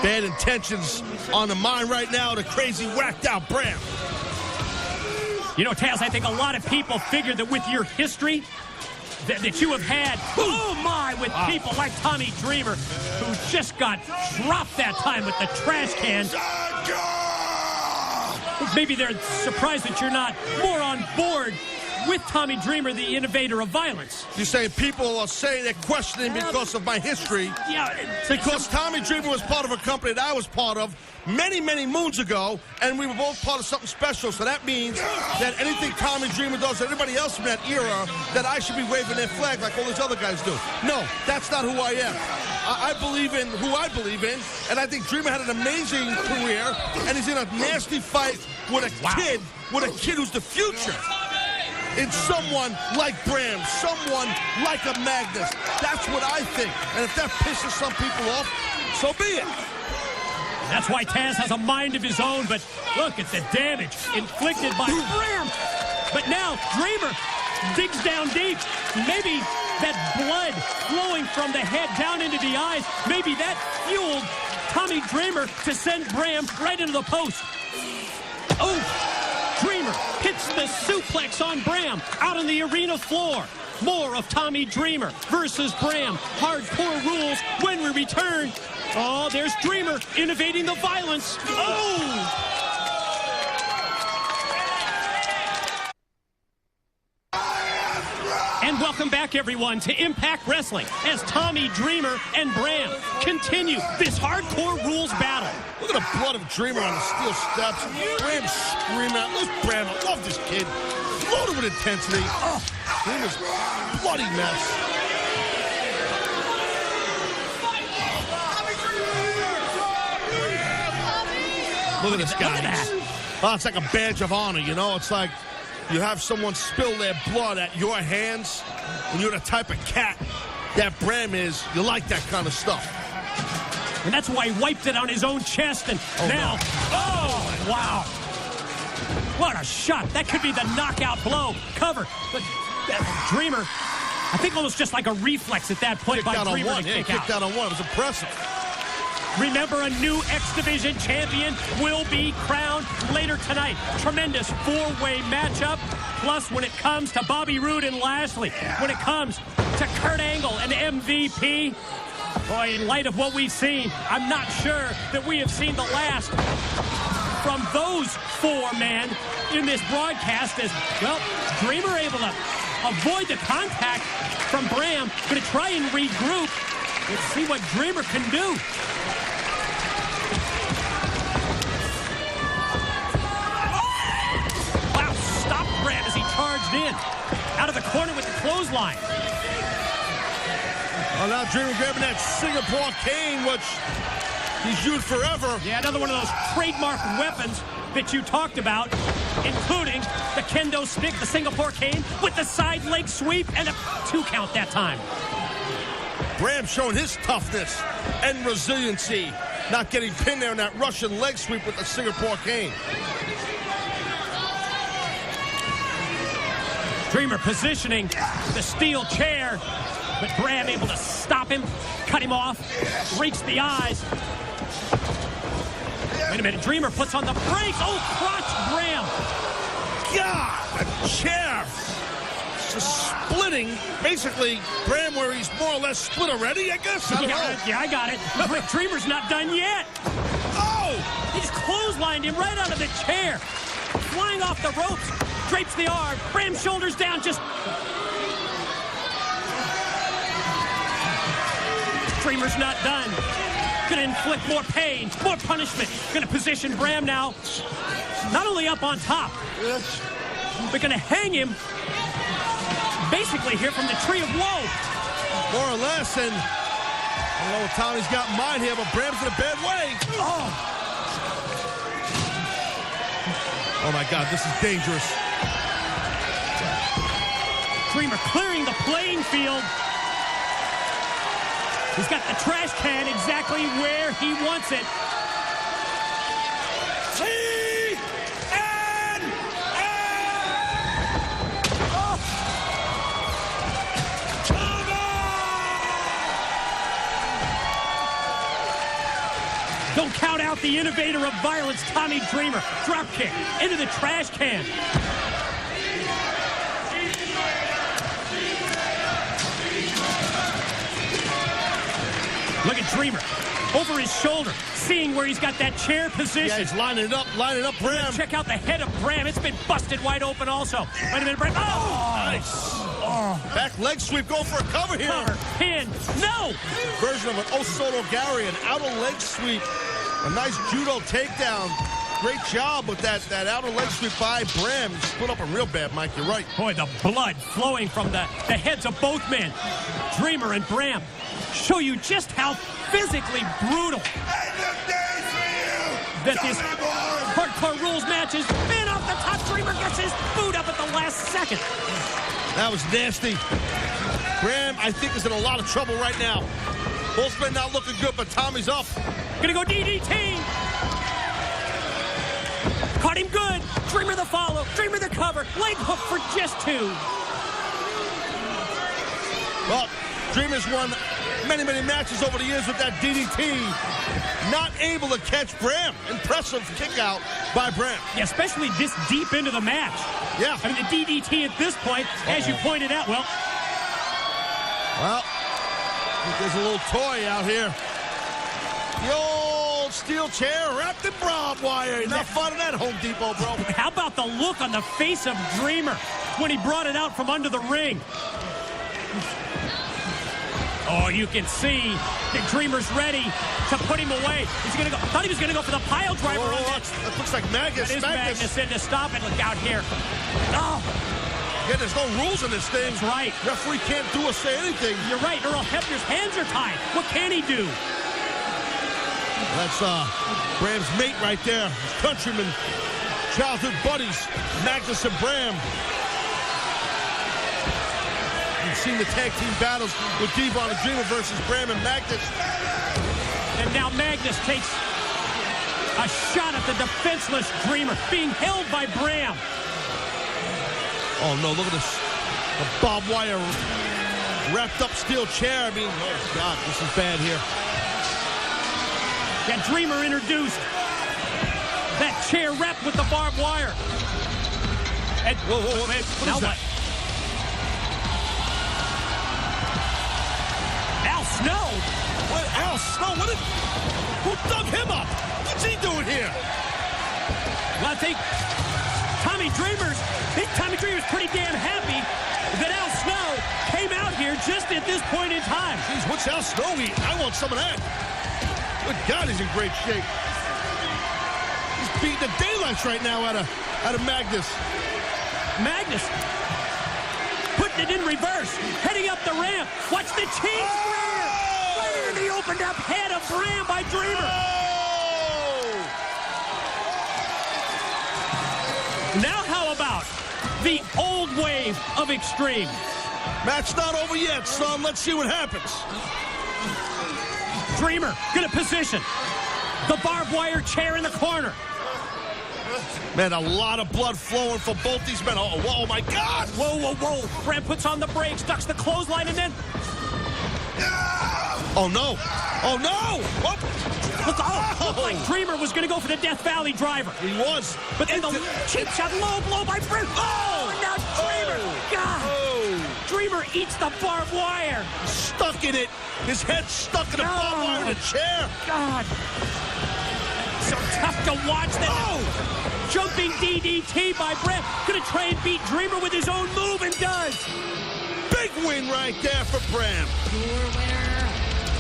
Bad intentions on the mind right now, the crazy whacked out Bram. You know, Taz, I think a lot of people figure that with your history that you have had, oh my, with people like Tommy Dreamer, who just got dropped that time with the trash can. Maybe they're surprised that you're not more on board with Tommy Dreamer, the innovator of violence. You're saying people are saying they're questioning because of my history. Yeah. Because Tommy Dreamer was part of a company that I was part of many, many moons ago, and we were both part of something special. So that means that anything Tommy Dreamer does, anybody else from that era, that I should be waving their flag like all these other guys do. No, that's not who I am. I believe in who I believe in, and I think Dreamer had an amazing career, and he's in a nasty fight with a kid who's the future. In someone like Bram, someone like a Magnus. That's what I think. And if that pisses some people off, so be it. That's why Taz has a mind of his own, but look at the damage inflicted by Bram. But now Dreamer digs down deep. Maybe that blood flowing from the head down into the eyes, maybe that fueled Tommy Dreamer to send Bram right into the post. Oh! Dreamer hits the suplex on Bram out on the arena floor. More of Tommy Dreamer versus Bram. Hardcore rules when we return. Oh, there's Dreamer innovating the violence. Oh! And welcome back, everyone, to Impact Wrestling as Tommy Dreamer and Bram continue this hardcore rules battle. Look at the blood of Dreamer on the steel steps. Bram screaming out. Look, Bram, I love this kid. Loaded with intensity. Oh, Dreamer's a bloody mess. Look at this guy. Oh, it's like a badge of honor, you know? It's like you have someone spill their blood at your hands, and you're the type of cat that Bram is. You like that kind of stuff. And that's why he wiped it on his own chest, and now... Oh, wow. What a shot. That could be the knockout blow. Cover. But Dreamer, I think almost just like a reflex at that point by Dreamer to kick out. Kicked out on one. It was impressive. Remember, a new X Division champion will be crowned later tonight. Tremendous four-way matchup. Plus, when it comes to Bobby Roode and Lashley, when it comes to Kurt Angle and MVP, boy, in light of what we've seen, I'm not sure that we have seen the last from those four men in this broadcast. As well, Dreamer able to avoid the contact from Bram, going to try and regroup. Let's see what Dreamer can do. Wow, stopped Bram as he charged in. Out of the corner with the clothesline. Well, now Dreamer grabbing that Singapore cane, which he's used forever. Yeah, another one of those trademark weapons that you talked about, including the kendo stick, the Singapore cane, with the side leg sweep, and a 2 count that time. Bram showing his toughness and resiliency, not getting pinned there in that Russian leg sweep with the Singapore cane. Dreamer positioning the steel chair, but Bram able to stop him, cut him off, reach the eyes. Wait a minute, Dreamer puts on the brakes. Oh, crotch Bram. God, a chair. Just splitting, basically, Bram, where he's more or less split already, I guess. Yeah, I got it. Dreamer's not done yet. Oh! He just clotheslined him right out of the chair. Flying off the ropes, drapes the arm. Bram shoulders down, just... Dreamer's not done. Gonna inflict more pain, more punishment. Gonna position Bram now, not only up on top, but gonna hang him basically here from the tree of woe. More or less, and I don't know what Tommy's got in mind here, but Bram's in a bad way. Oh my God, this is dangerous. Dreamer clearing the playing field. He's got the trash can exactly where he wants it. Don't count out the innovator of violence, Tommy Dreamer. Drop kick into the trash can. Look at Dreamer over his shoulder, seeing where he's got that chair position. Yeah, he's lining up Bram. Check out the head of Bram. It's been busted wide open also. Wait a minute, Bram. Oh! Nice. Oh. Back leg sweep, go for a cover here. Cover, pin, no! Version of an Osoto Gary, an outer leg sweep. A nice judo takedown. Great job with that outer leg sweep by Bram. Split up a real bad, Mike. You're right. Boy, the blood flowing from the heads of both men. Dreamer and Bram show you just how physically brutal that this hardcore rules match has been. Off the top, Dreamer gets his boot up at the last second. That was nasty. Bram, I think, is in a lot of trouble right now. Both men not looking good, but Tommy's up. Gonna go DDT. Caught him good. Dreamer the follow. Dreamer the cover. Leg hook for just 2. Well, Dreamer's won many, many matches over the years with that DDT. Not able to catch Bram. Impressive kick out by Bram. Yeah, especially this deep into the match. Yeah. I mean, the DDT at this point, as you pointed out, well, I think there's a little toy out here. The old steel chair wrapped in barbed wire. Enough fun in that Home Depot, bro. How about the look on the face of Dreamer when he brought it out from under the ring? Oh, you can see the Dreamer's ready to put him away. He's going to go. I thought he was going to go for the pile driver on that. That looks like Magnus. That is Magnus in to stop it. Look out here. Oh. Yeah, there's no rules in this thing. That's right. Referee can't do or say anything. You're right. Earl Hebner's hands are tied. What can he do? That's Bram's mate right there. His countryman, childhood buddies, Magnus and Bram. You've seen the tag team battles with Devon and Dreamer versus Bram and Magnus. And now Magnus takes a shot at the defenseless Dreamer, being held by Bram. Oh, no, look at this. The barbed wire wrapped up steel chair. I mean, oh, God, this is bad here. That Dreamer introduced that chair wrapped with the barbed wire. And, whoa. Now what? Al Snow? What? Al Snow? Who dug him up? What's he doing here? Well, I think Tommy Dreamer's pretty damn happy that Al Snow came out here just at this point in time. Jeez, what's Al Snow eating? I want some of that. Good God, he's in great shape. He's beating the daylights right now out of Magnus. Magnus putting it in reverse, heading up the ramp. Watch the cheese square. Right in the opened up head of Bram by Dreamer. Now how about the old wave of Extreme? Match not over yet, son. Let's see what happens. Dreamer, good position. The barbed wire chair in the corner. Man, a lot of blood flowing for both these men. Oh my God! Whoa. Bram puts on the brakes, ducks the clothesline, and then... Oh, no. Oh, no! What? Looked like Dreamer was going to go for the Death Valley driver. He was. But then the cheap shot, low blow by Bram. Oh, and now Dreamer. God. Oh. Dreamer eats the barbed wire. Stuck in it. His head stuck in the barbed wire in the chair. God. So tough to watch that. Jumping DDT by Bram. Gonna try and beat Dreamer with his own move, and does. Big win right there for Bram. Your winner,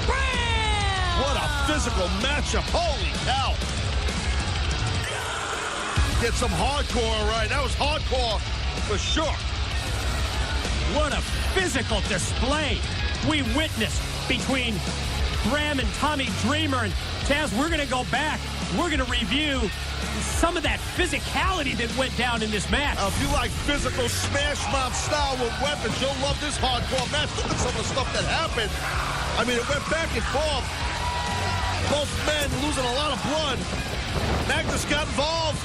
Bram! What a physical matchup. Holy cow. Get some hardcore right. That was hardcore for sure. What a physical display we witnessed between Bram and Tommy Dreamer. And Taz, we're going to go back. We're going to review some of that physicality that went down in this match. If you like physical smash mouth style with weapons, you'll love this hardcore match. Look at some of the stuff that happened. I mean, it went back and forth. Both men losing a lot of blood. Magnus got involved.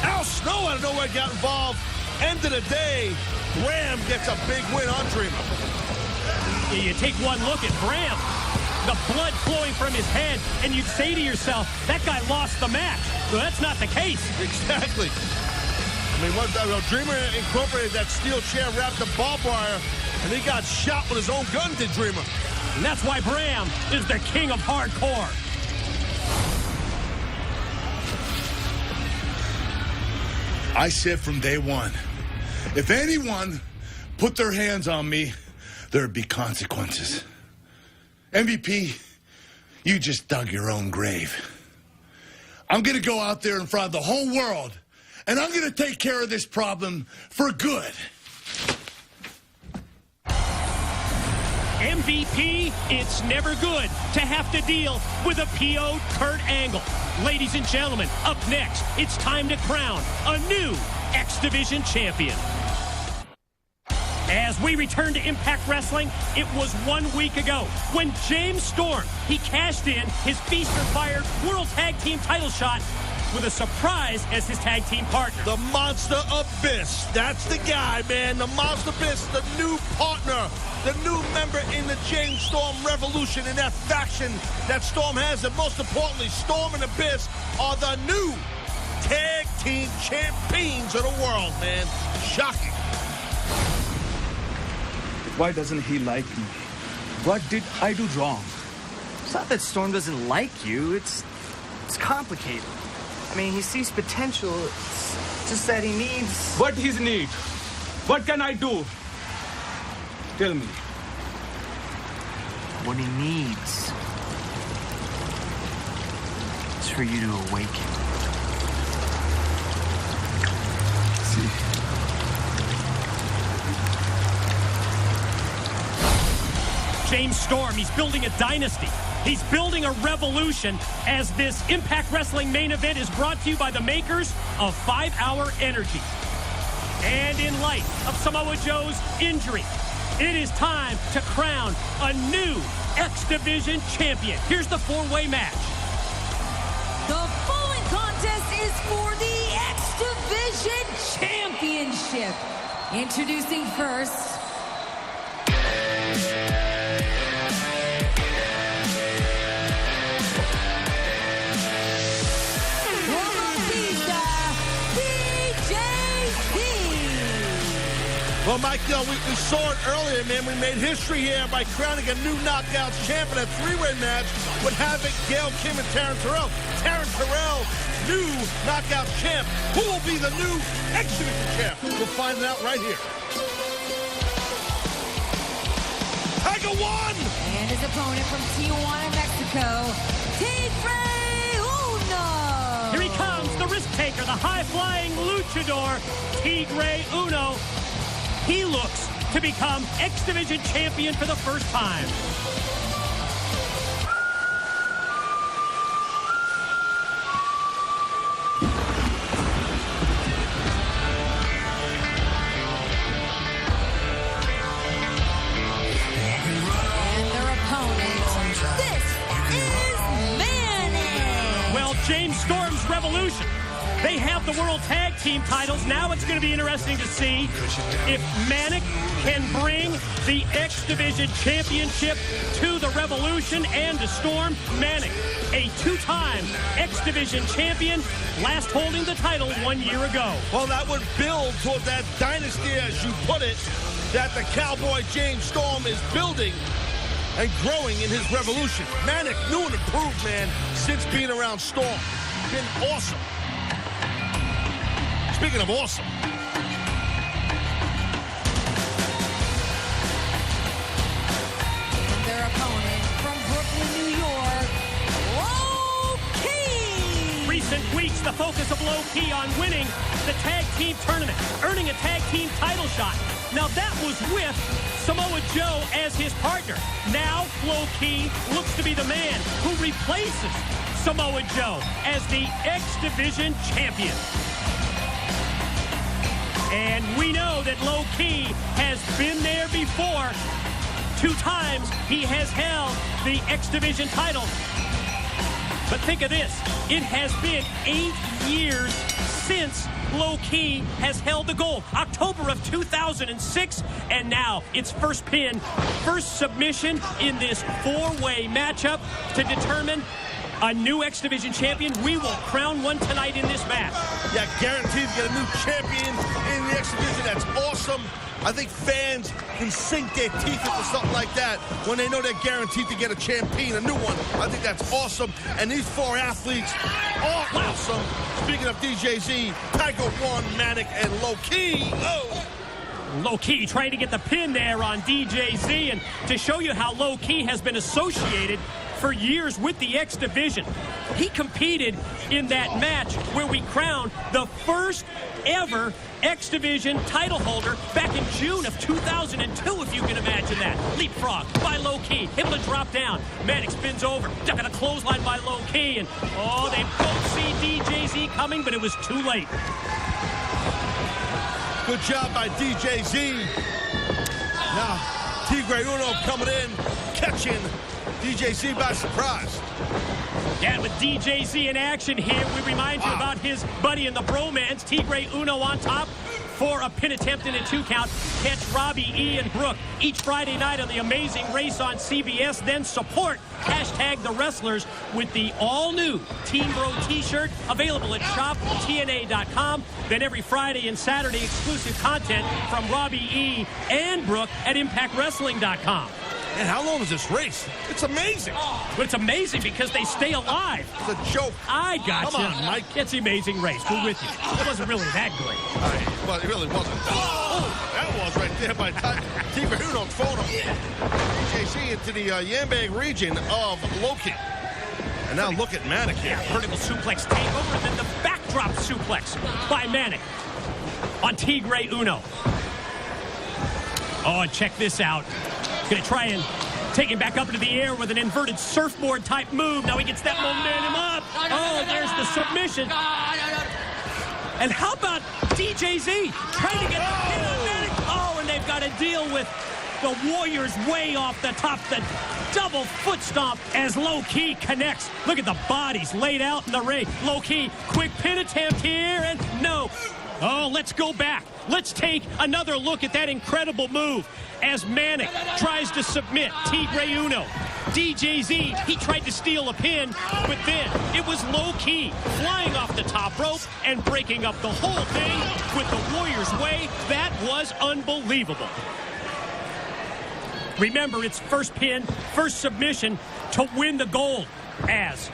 Al Snow out of nowhere got involved. End of the day, Bram gets a big win on Dreamer. You take one look at Bram, the blood flowing from his head, and you'd say to yourself, that guy lost the match. Well, that's not the case. Exactly. I mean, Dreamer incorporated that steel chair wrapped in barbed wire, and he got shot with his own gun, did Dreamer. And that's why Bram is the king of hardcore. I said from day one, if anyone put their hands on me, there'd be consequences. MVP, you just dug your own grave. I'm going to go out there in front of the whole world, and I'm going to take care of this problem for good. MVP, it's never good to have to deal with a PO'd Kurt Angle. Ladies and gentlemen, up next, it's time to crown a new X Division champion. As we return to Impact Wrestling, it was 1 week ago when James Storm, he cashed in his Feast or Fire World Tag Team title shot with a surprise as his tag team partner. The Monster Abyss. That's the guy, man. The Monster Abyss, the new partner, the new member in the James Storm Revolution, in that faction that Storm has. And most importantly, Storm and Abyss are the new tag team champions of the world, man. Shocking. Why doesn't he like me? What did I do wrong? It's not that Storm doesn't like you. It's complicated. I mean, he sees potential. It's just that he needs... What his need? What can I do? Tell me. What he needs is for you to awaken. See? James Storm, he's building a dynasty. He's building a revolution as this Impact Wrestling main event is brought to you by the makers of 5-Hour Energy. And in light of Samoa Joe's injury, it is time to crown a new X Division champion. Here's the 4-way match. The following contest is for the X Division Championship. Introducing first, Well, Mike, you know, we saw it earlier, man. We made history here by crowning a new Knockouts champion, a 3-way match with Havoc, Gail Kim, and Taryn Terrell. Taryn Terrell, new Knockouts champ. Who will be the new X Division champ? We'll find it out right here. Tiger won! and his opponent from Tijuana, Mexico, Tigre Uno. Here he comes, the risk taker, the high-flying luchador, Tigre Uno. He looks to become X Division champion for the first time. And their opponent, this is Manic. Well, James Storm's Revolution. They have the World Tag Team titles. Now it's going to be interesting to see if Manic can bring the X Division Championship to the Revolution and to Storm. Manic, a 2-time X Division champion, last holding the title 1 year ago. Well, that would build toward that dynasty, as you put it, that the Cowboy James Storm is building and growing in his Revolution. Manic, new and improved, man, since being around Storm. Been awesome. Speaking of awesome. And their opponent from Brooklyn, New York, Low Ki. Recent weeks, the focus of Low Ki on winning the tag team tournament, earning a tag team title shot. Now that was with Samoa Joe as his partner. Now Low Ki looks to be the man who replaces Samoa Joe as the X Division champion. And we know that Low Ki has been there before. 2 times he has held the X Division title. But think of this. It has been 8 years since Low Ki has held the gold. October of 2006. And now it's first pin, first submission in this 4-way matchup to determine a new X Division champion. We will crown one tonight in this match. Yeah, guaranteed to get a new champion in the X Division. That's awesome. I think fans can sink their teeth into something like that when they know they're guaranteed to get a champion, a new one. I think that's awesome. And these 4 athletes are awesome. Speaking of DJZ, Tiger One, Manic, and Low Ki. Oh. Low Ki trying to get the pin there on DJZ. And to show you how Low Ki has been associated for years with the X Division. He competed in that match where we crowned the first ever X Division title holder back in June of 2002, if you can imagine that. Leapfrog by Low Ki, able to drop down. Manic spins over, ducking a clothesline by Low Ki, and oh, they both see DJZ coming, but it was too late. Good job by DJZ. Now, Tigre Uno coming in, catching DJZ by surprise. Yeah, with DJZ in action here, we remind you about his buddy in the bromance, Tigre Uno on top for a pin attempt in a 2 count. Catch Robbie E. and Brooke each Friday night on The Amazing Race on CBS. Then support #The Wrestlers with the all-new Team Bro t-shirt available at shoptna.com. Then every Friday and Saturday, exclusive content from Robbie E. and Brooke at impactwrestling.com. And how long is this race? It's amazing. But it's amazing because they stay alive. It's a joke. I got you. Come on, Mike. It's the Amazing Race. We're with you. It wasn't really that great. Well, it really wasn't. Oh, that was right there by Tigre Uno throwing him. DJZ into the Yambag region of Loki. And now look at Manic here. Vertical suplex takeover, and then the backdrop suplex by Manic on Tigre Uno. Oh, and check this out. Gonna try and take him back up into the air with an inverted surfboard type move. Now he gets that momentum up. Oh, there's the submission. And how about DJZ trying to get the pin on Manic? Oh, and they've got to deal with the Warriors way off the top. The double foot stomp as Low Ki connects. Look at the bodies laid out in the ring. Low Ki, quick pin attempt here, and no. Oh, let's go back. Let's take another look at that incredible move as Manic tries to submit Tigre Uno. DJZ, he tried to steal a pin, but then it was Low Ki flying off the top rope and breaking up the whole thing with the Warriors way. That was unbelievable. Remember, it's first pin, first submission to win the gold as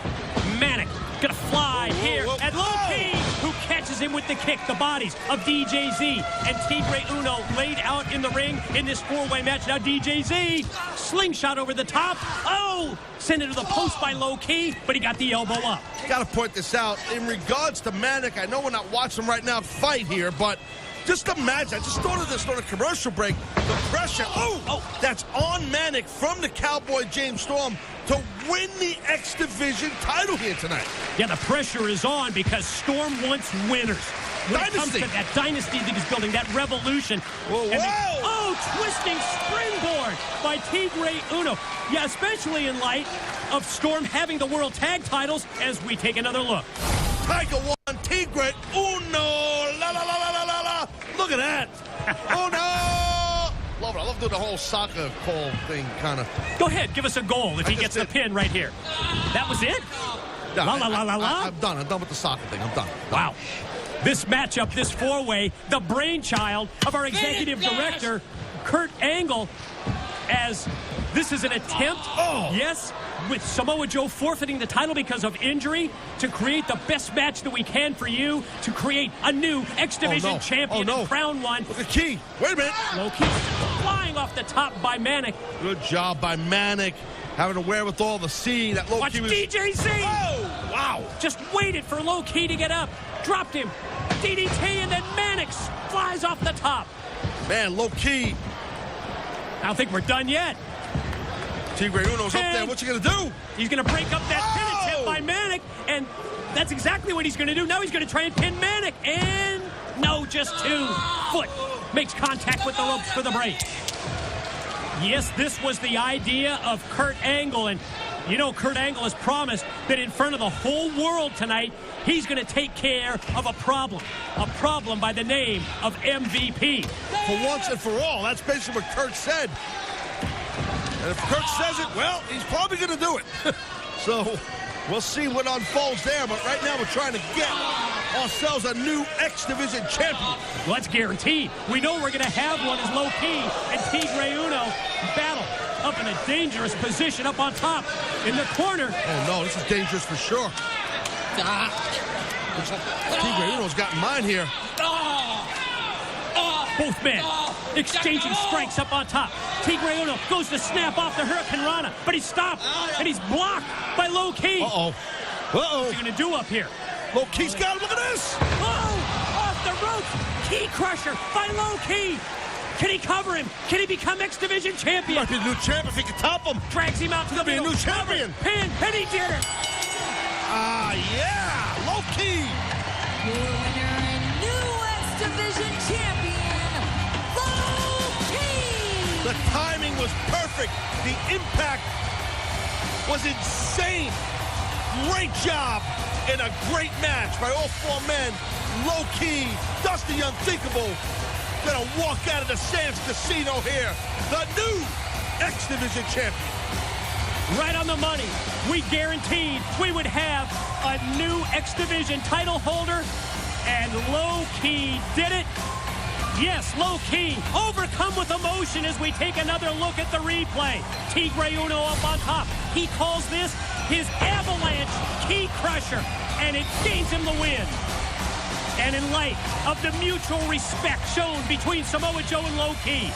Manic gonna fly here and Low Ki, who catches him with the kick. The bodies of DJZ and Tigre Uno laid out in the ring in this four-way match. Now DJZ, slingshot over the top. Oh, sent it to the post by Low Ki, but he got the elbow up. Got to point this out. In regards to Manic, I know we're not watching right now fight here, but just imagine, I just thought of this on a commercial break, the pressure, that's on Manic from the Cowboy James Storm to win the X Division title here tonight. Yeah, the pressure is on because Storm wants winners. When it comes to that dynasty that he's building, that revolution. Twisting springboard by Tigre Uno. Yeah, especially in light of Storm having the world tag titles as we take another look. Tiger 1, Tigre Uno, la la la la la la. Look at that. Oh no. Love it. I love doing the whole soccer call thing, kind of. Go ahead, give us a goal if he gets the pin right here. That was it? No, la la la la la. I'm done. I'm done with the soccer thing. I'm done. Wow. This matchup, this four-way, the brainchild of our executive director, Kurt Angle, as this is an attempt, yes, with Samoa Joe forfeiting the title because of injury, to create the best match that we can for you, to create a new X Division champion and crown one. Look at Key. Wait a minute. Low Ki flying off the top by Manic. Good job by Manic. Having the wherewithal to see that Low Ki was... DJZ! Oh, wow. Just waited for Low Ki to get up. Dropped him. DDT, and then Manic flies off the top. Man, Low Ki. I don't think we're done yet. Tigre Uno's up there. What's he going to do? He's going to break up that pin attempt by Manic, and that's exactly what he's going to do. Now he's going to try and pin Manic, and no, just two. Foot makes contact with the ropes for the break. Yes, this was the idea of Kurt Angle, and you know Kurt Angle has promised that in front of the whole world tonight, he's going to take care of a problem by the name of MVP. For once and for all, that's basically what Kurt said. And if Kurt says it, well, he's probably going to do it. So we'll see what unfolds there, but right now we're trying to get ourselves a new X Division champion. Well, that's guaranteed. We know we're going to have one as Low Ki and Tigre Uno battle up in a dangerous position up on top in the corner. Oh, no, this is dangerous for sure. Tigre Uno's got mine here. Both men exchanging strikes up on top. Tigre Uno goes to snap off the Hurricane Rana, but he's stopped, and he's blocked by Low Ki. What's he going to do up here? Low Ki's got him. Look at this. Off the ropes. Key crusher by Low Ki. Can he cover him? Can he become X Division champion? Might be the new champ if he can top him. Drags him out to the middle. Be a new champion. Pin, and he did it. Yeah. Low Ki. Your winner and new X Division champion, Low Ki. The timing was perfect. The impact was insane. Great job in a great match by all four men. Low Ki does the unthinkable. Gonna walk out of the Sands Casino here, the new X Division champion. Right on the money. We guaranteed we would have a new X Division title holder, and Low Ki did it. Yes, Low Ki overcome with emotion as we take another look at the replay. Tigre Uno up on top. He calls this his avalanche key crusher, and it gains him the win. And in light of the mutual respect shown between Samoa Joe and Low Ki,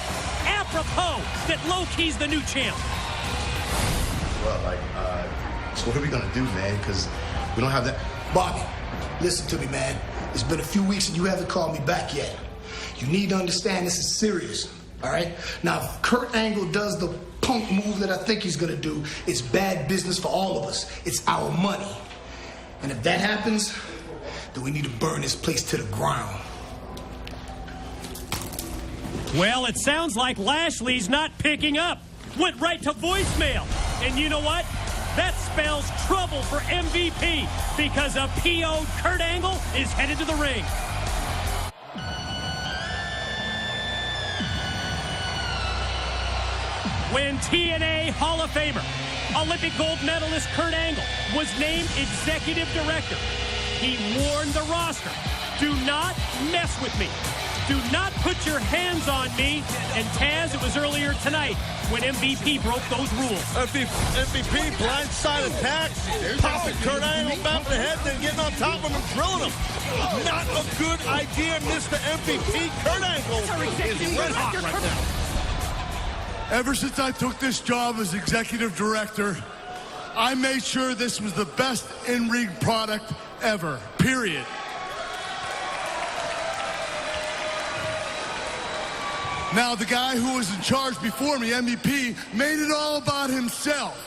apropos that Low Ki's the new champ. Well, so what are we gonna do, man? Because we don't have that. Bobby, listen to me, man. It's been a few weeks and you haven't called me back yet. You need to understand this is serious, all right? Now, if Kurt Angle does the punk move that I think he's gonna do, it's bad business for all of us. It's our money. And if that happens, then we need to burn this place to the ground. Well, it sounds like Lashley's not picking up. Went right to voicemail. And you know what? That spells trouble for MVP because a PO'd Kurt Angle is headed to the ring. When TNA Hall of Famer, Olympic gold medalist Kurt Angle was named executive director, he warned the roster, do not mess with me. Do not put your hands on me. And Taz, it was earlier tonight when MVP broke those rules. MVP blindside attack, popping Kurt Angle back in the head, then getting on top of him and drilling him. Not a good idea, Mr. MVP. Kurt Angle is red hot right now. Ever since I took this job as executive director, I made sure this was the best in-ring product ever, period. Now, the guy who was in charge before me, MVP, made it all about himself.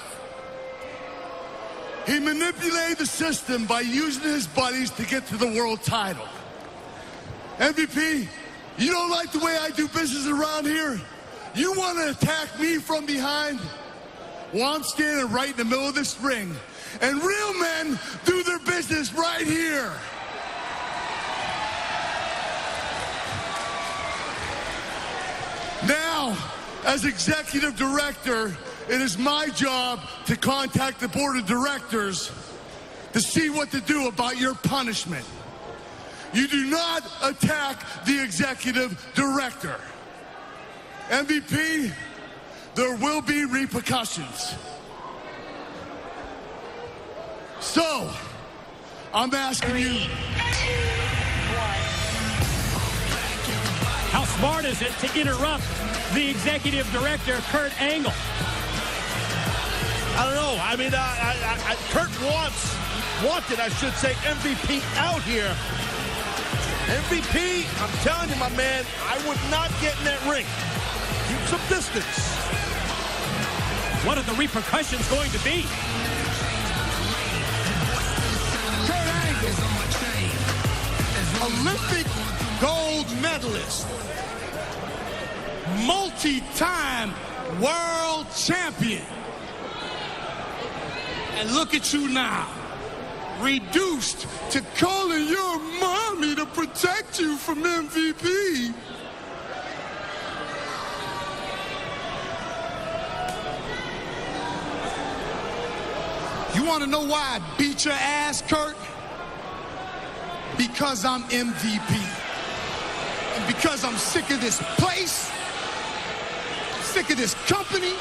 He manipulated the system by using his buddies to get to the world title. MVP, you don't like the way I do business around here? You want to attack me from behind? Well, I'm standing right in the middle of this ring, and real men do their business right here. Now, as executive director, it is my job to contact the board of directors to see what to do about your punishment. You do not attack the executive director. MVP, there will be repercussions. So, I'm asking you. How smart is it to interrupt the executive director, Kurt Angle? I don't know. I mean, Kurt wanted, I should say, MVP out here. MVP, I'm telling you, my man, I would not get in that ring. Keep some distance. What are the repercussions going to be? Kurt Angle, Olympic gold medalist, multi-time world champion. And look at you now, reduced to calling your mommy to protect you from MVP. You want to know why I beat your ass, Kurt? Because I'm MVP. And because I'm sick of this place, I'm sick of this company,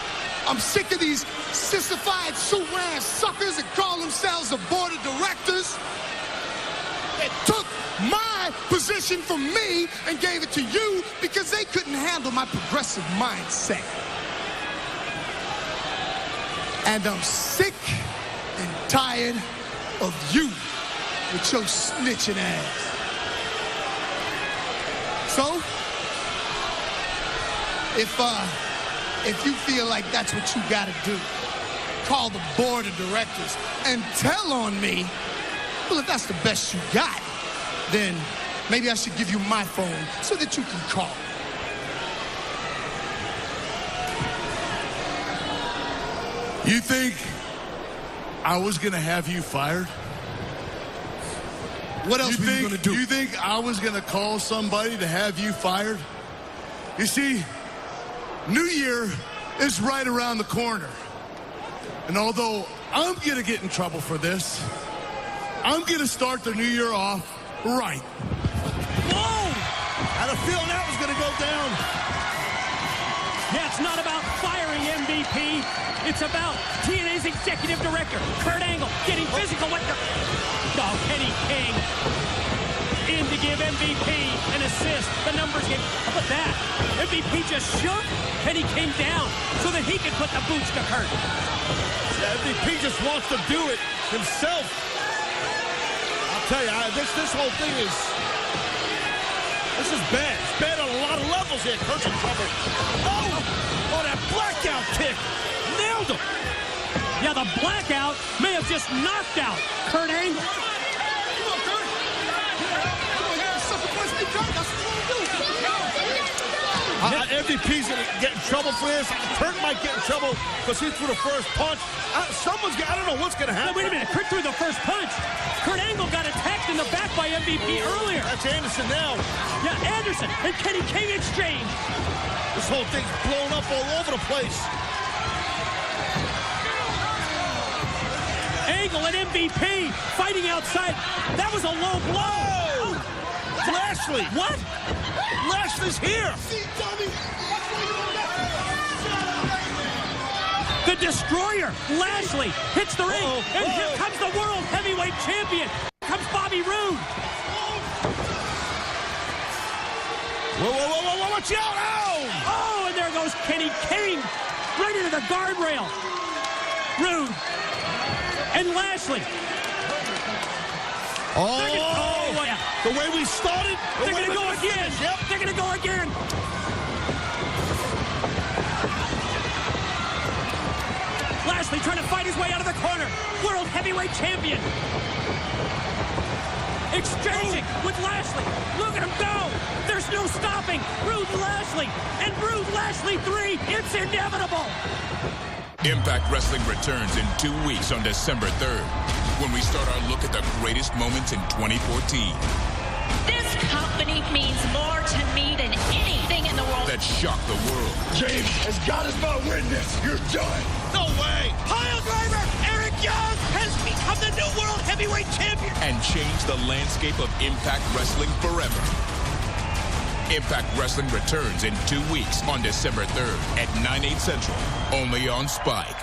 I'm sick of these sissified, suit-wearing suckers that call themselves a board of directors that took my position from me and gave it to you because they couldn't handle my progressive mindset. And I'm sick and tired of you with your snitching ass. So, if you feel like that's what you gotta do, call the board of directors and tell on me, well, if that's the best you got, then maybe I should give you my phone so that you can call. You think I was gonna have you fired? What else were you gonna do? You think I was gonna call somebody to have you fired? You see, New Year is right around the corner. And although I'm gonna get in trouble for this, I'm gonna start the new year off right. Whoa! I had a feeling that was gonna go down. Yeah, it's not about firing MVP. It's about TNA's executive director, Kurt Angle, getting physical with the... Oh, Kenny King. in to give MVP an assist. The numbers game. How about that? MVP just shook. Kenny came down so that he could put the boots to Kurt. Yeah, MVP just wants to do it himself. I'll tell you, this whole thing is... This is bad. It's bad on a lot of levels here. Kurt's in trouble. Oh, that blackout kick. Nailed him. Yeah, the blackout may have just knocked out Kurt Angle. MVP's going to get in trouble for this. Kurt might get in trouble because he threw the first punch. I don't know what's going to happen. No, wait a minute. Kurt threw the first punch. Kurt Angle got attacked in the back by MVP earlier. That's Anderson now. Yeah, Anderson and Kenny King exchange. This whole thing's blown up all over the place. Angle and MVP fighting outside. That was a low blow. Oh. Lashley. What? Lashley's here. The Destroyer, Lashley, hits the ring, and here comes the World Heavyweight Champion. Here comes Bobby Roode. Whoa, watch out! Oh, and there goes Kenny King, right into the guardrail. Roode and Lashley. Yeah. The way we started. They're going to go again. Yep. They're going to go again. Lashley trying to fight his way out of the corner. World Heavyweight Champion. Exchanging with Lashley. Look at him go. There's no stopping. Roode Lashley. And Roode Lashley 3. It's inevitable. Impact Wrestling returns in 2 weeks on December 3rd when we start our look at the greatest moments in 2014. This company means more to me than anything in the world. That shocked the world. James, as God is my witness, you're done. No way. Pile driver. Eric Young has become the new World Heavyweight Champion. And changed the landscape of Impact Wrestling forever. Impact Wrestling returns in 2 weeks on December 3rd at 9/8 Central, only on Spike.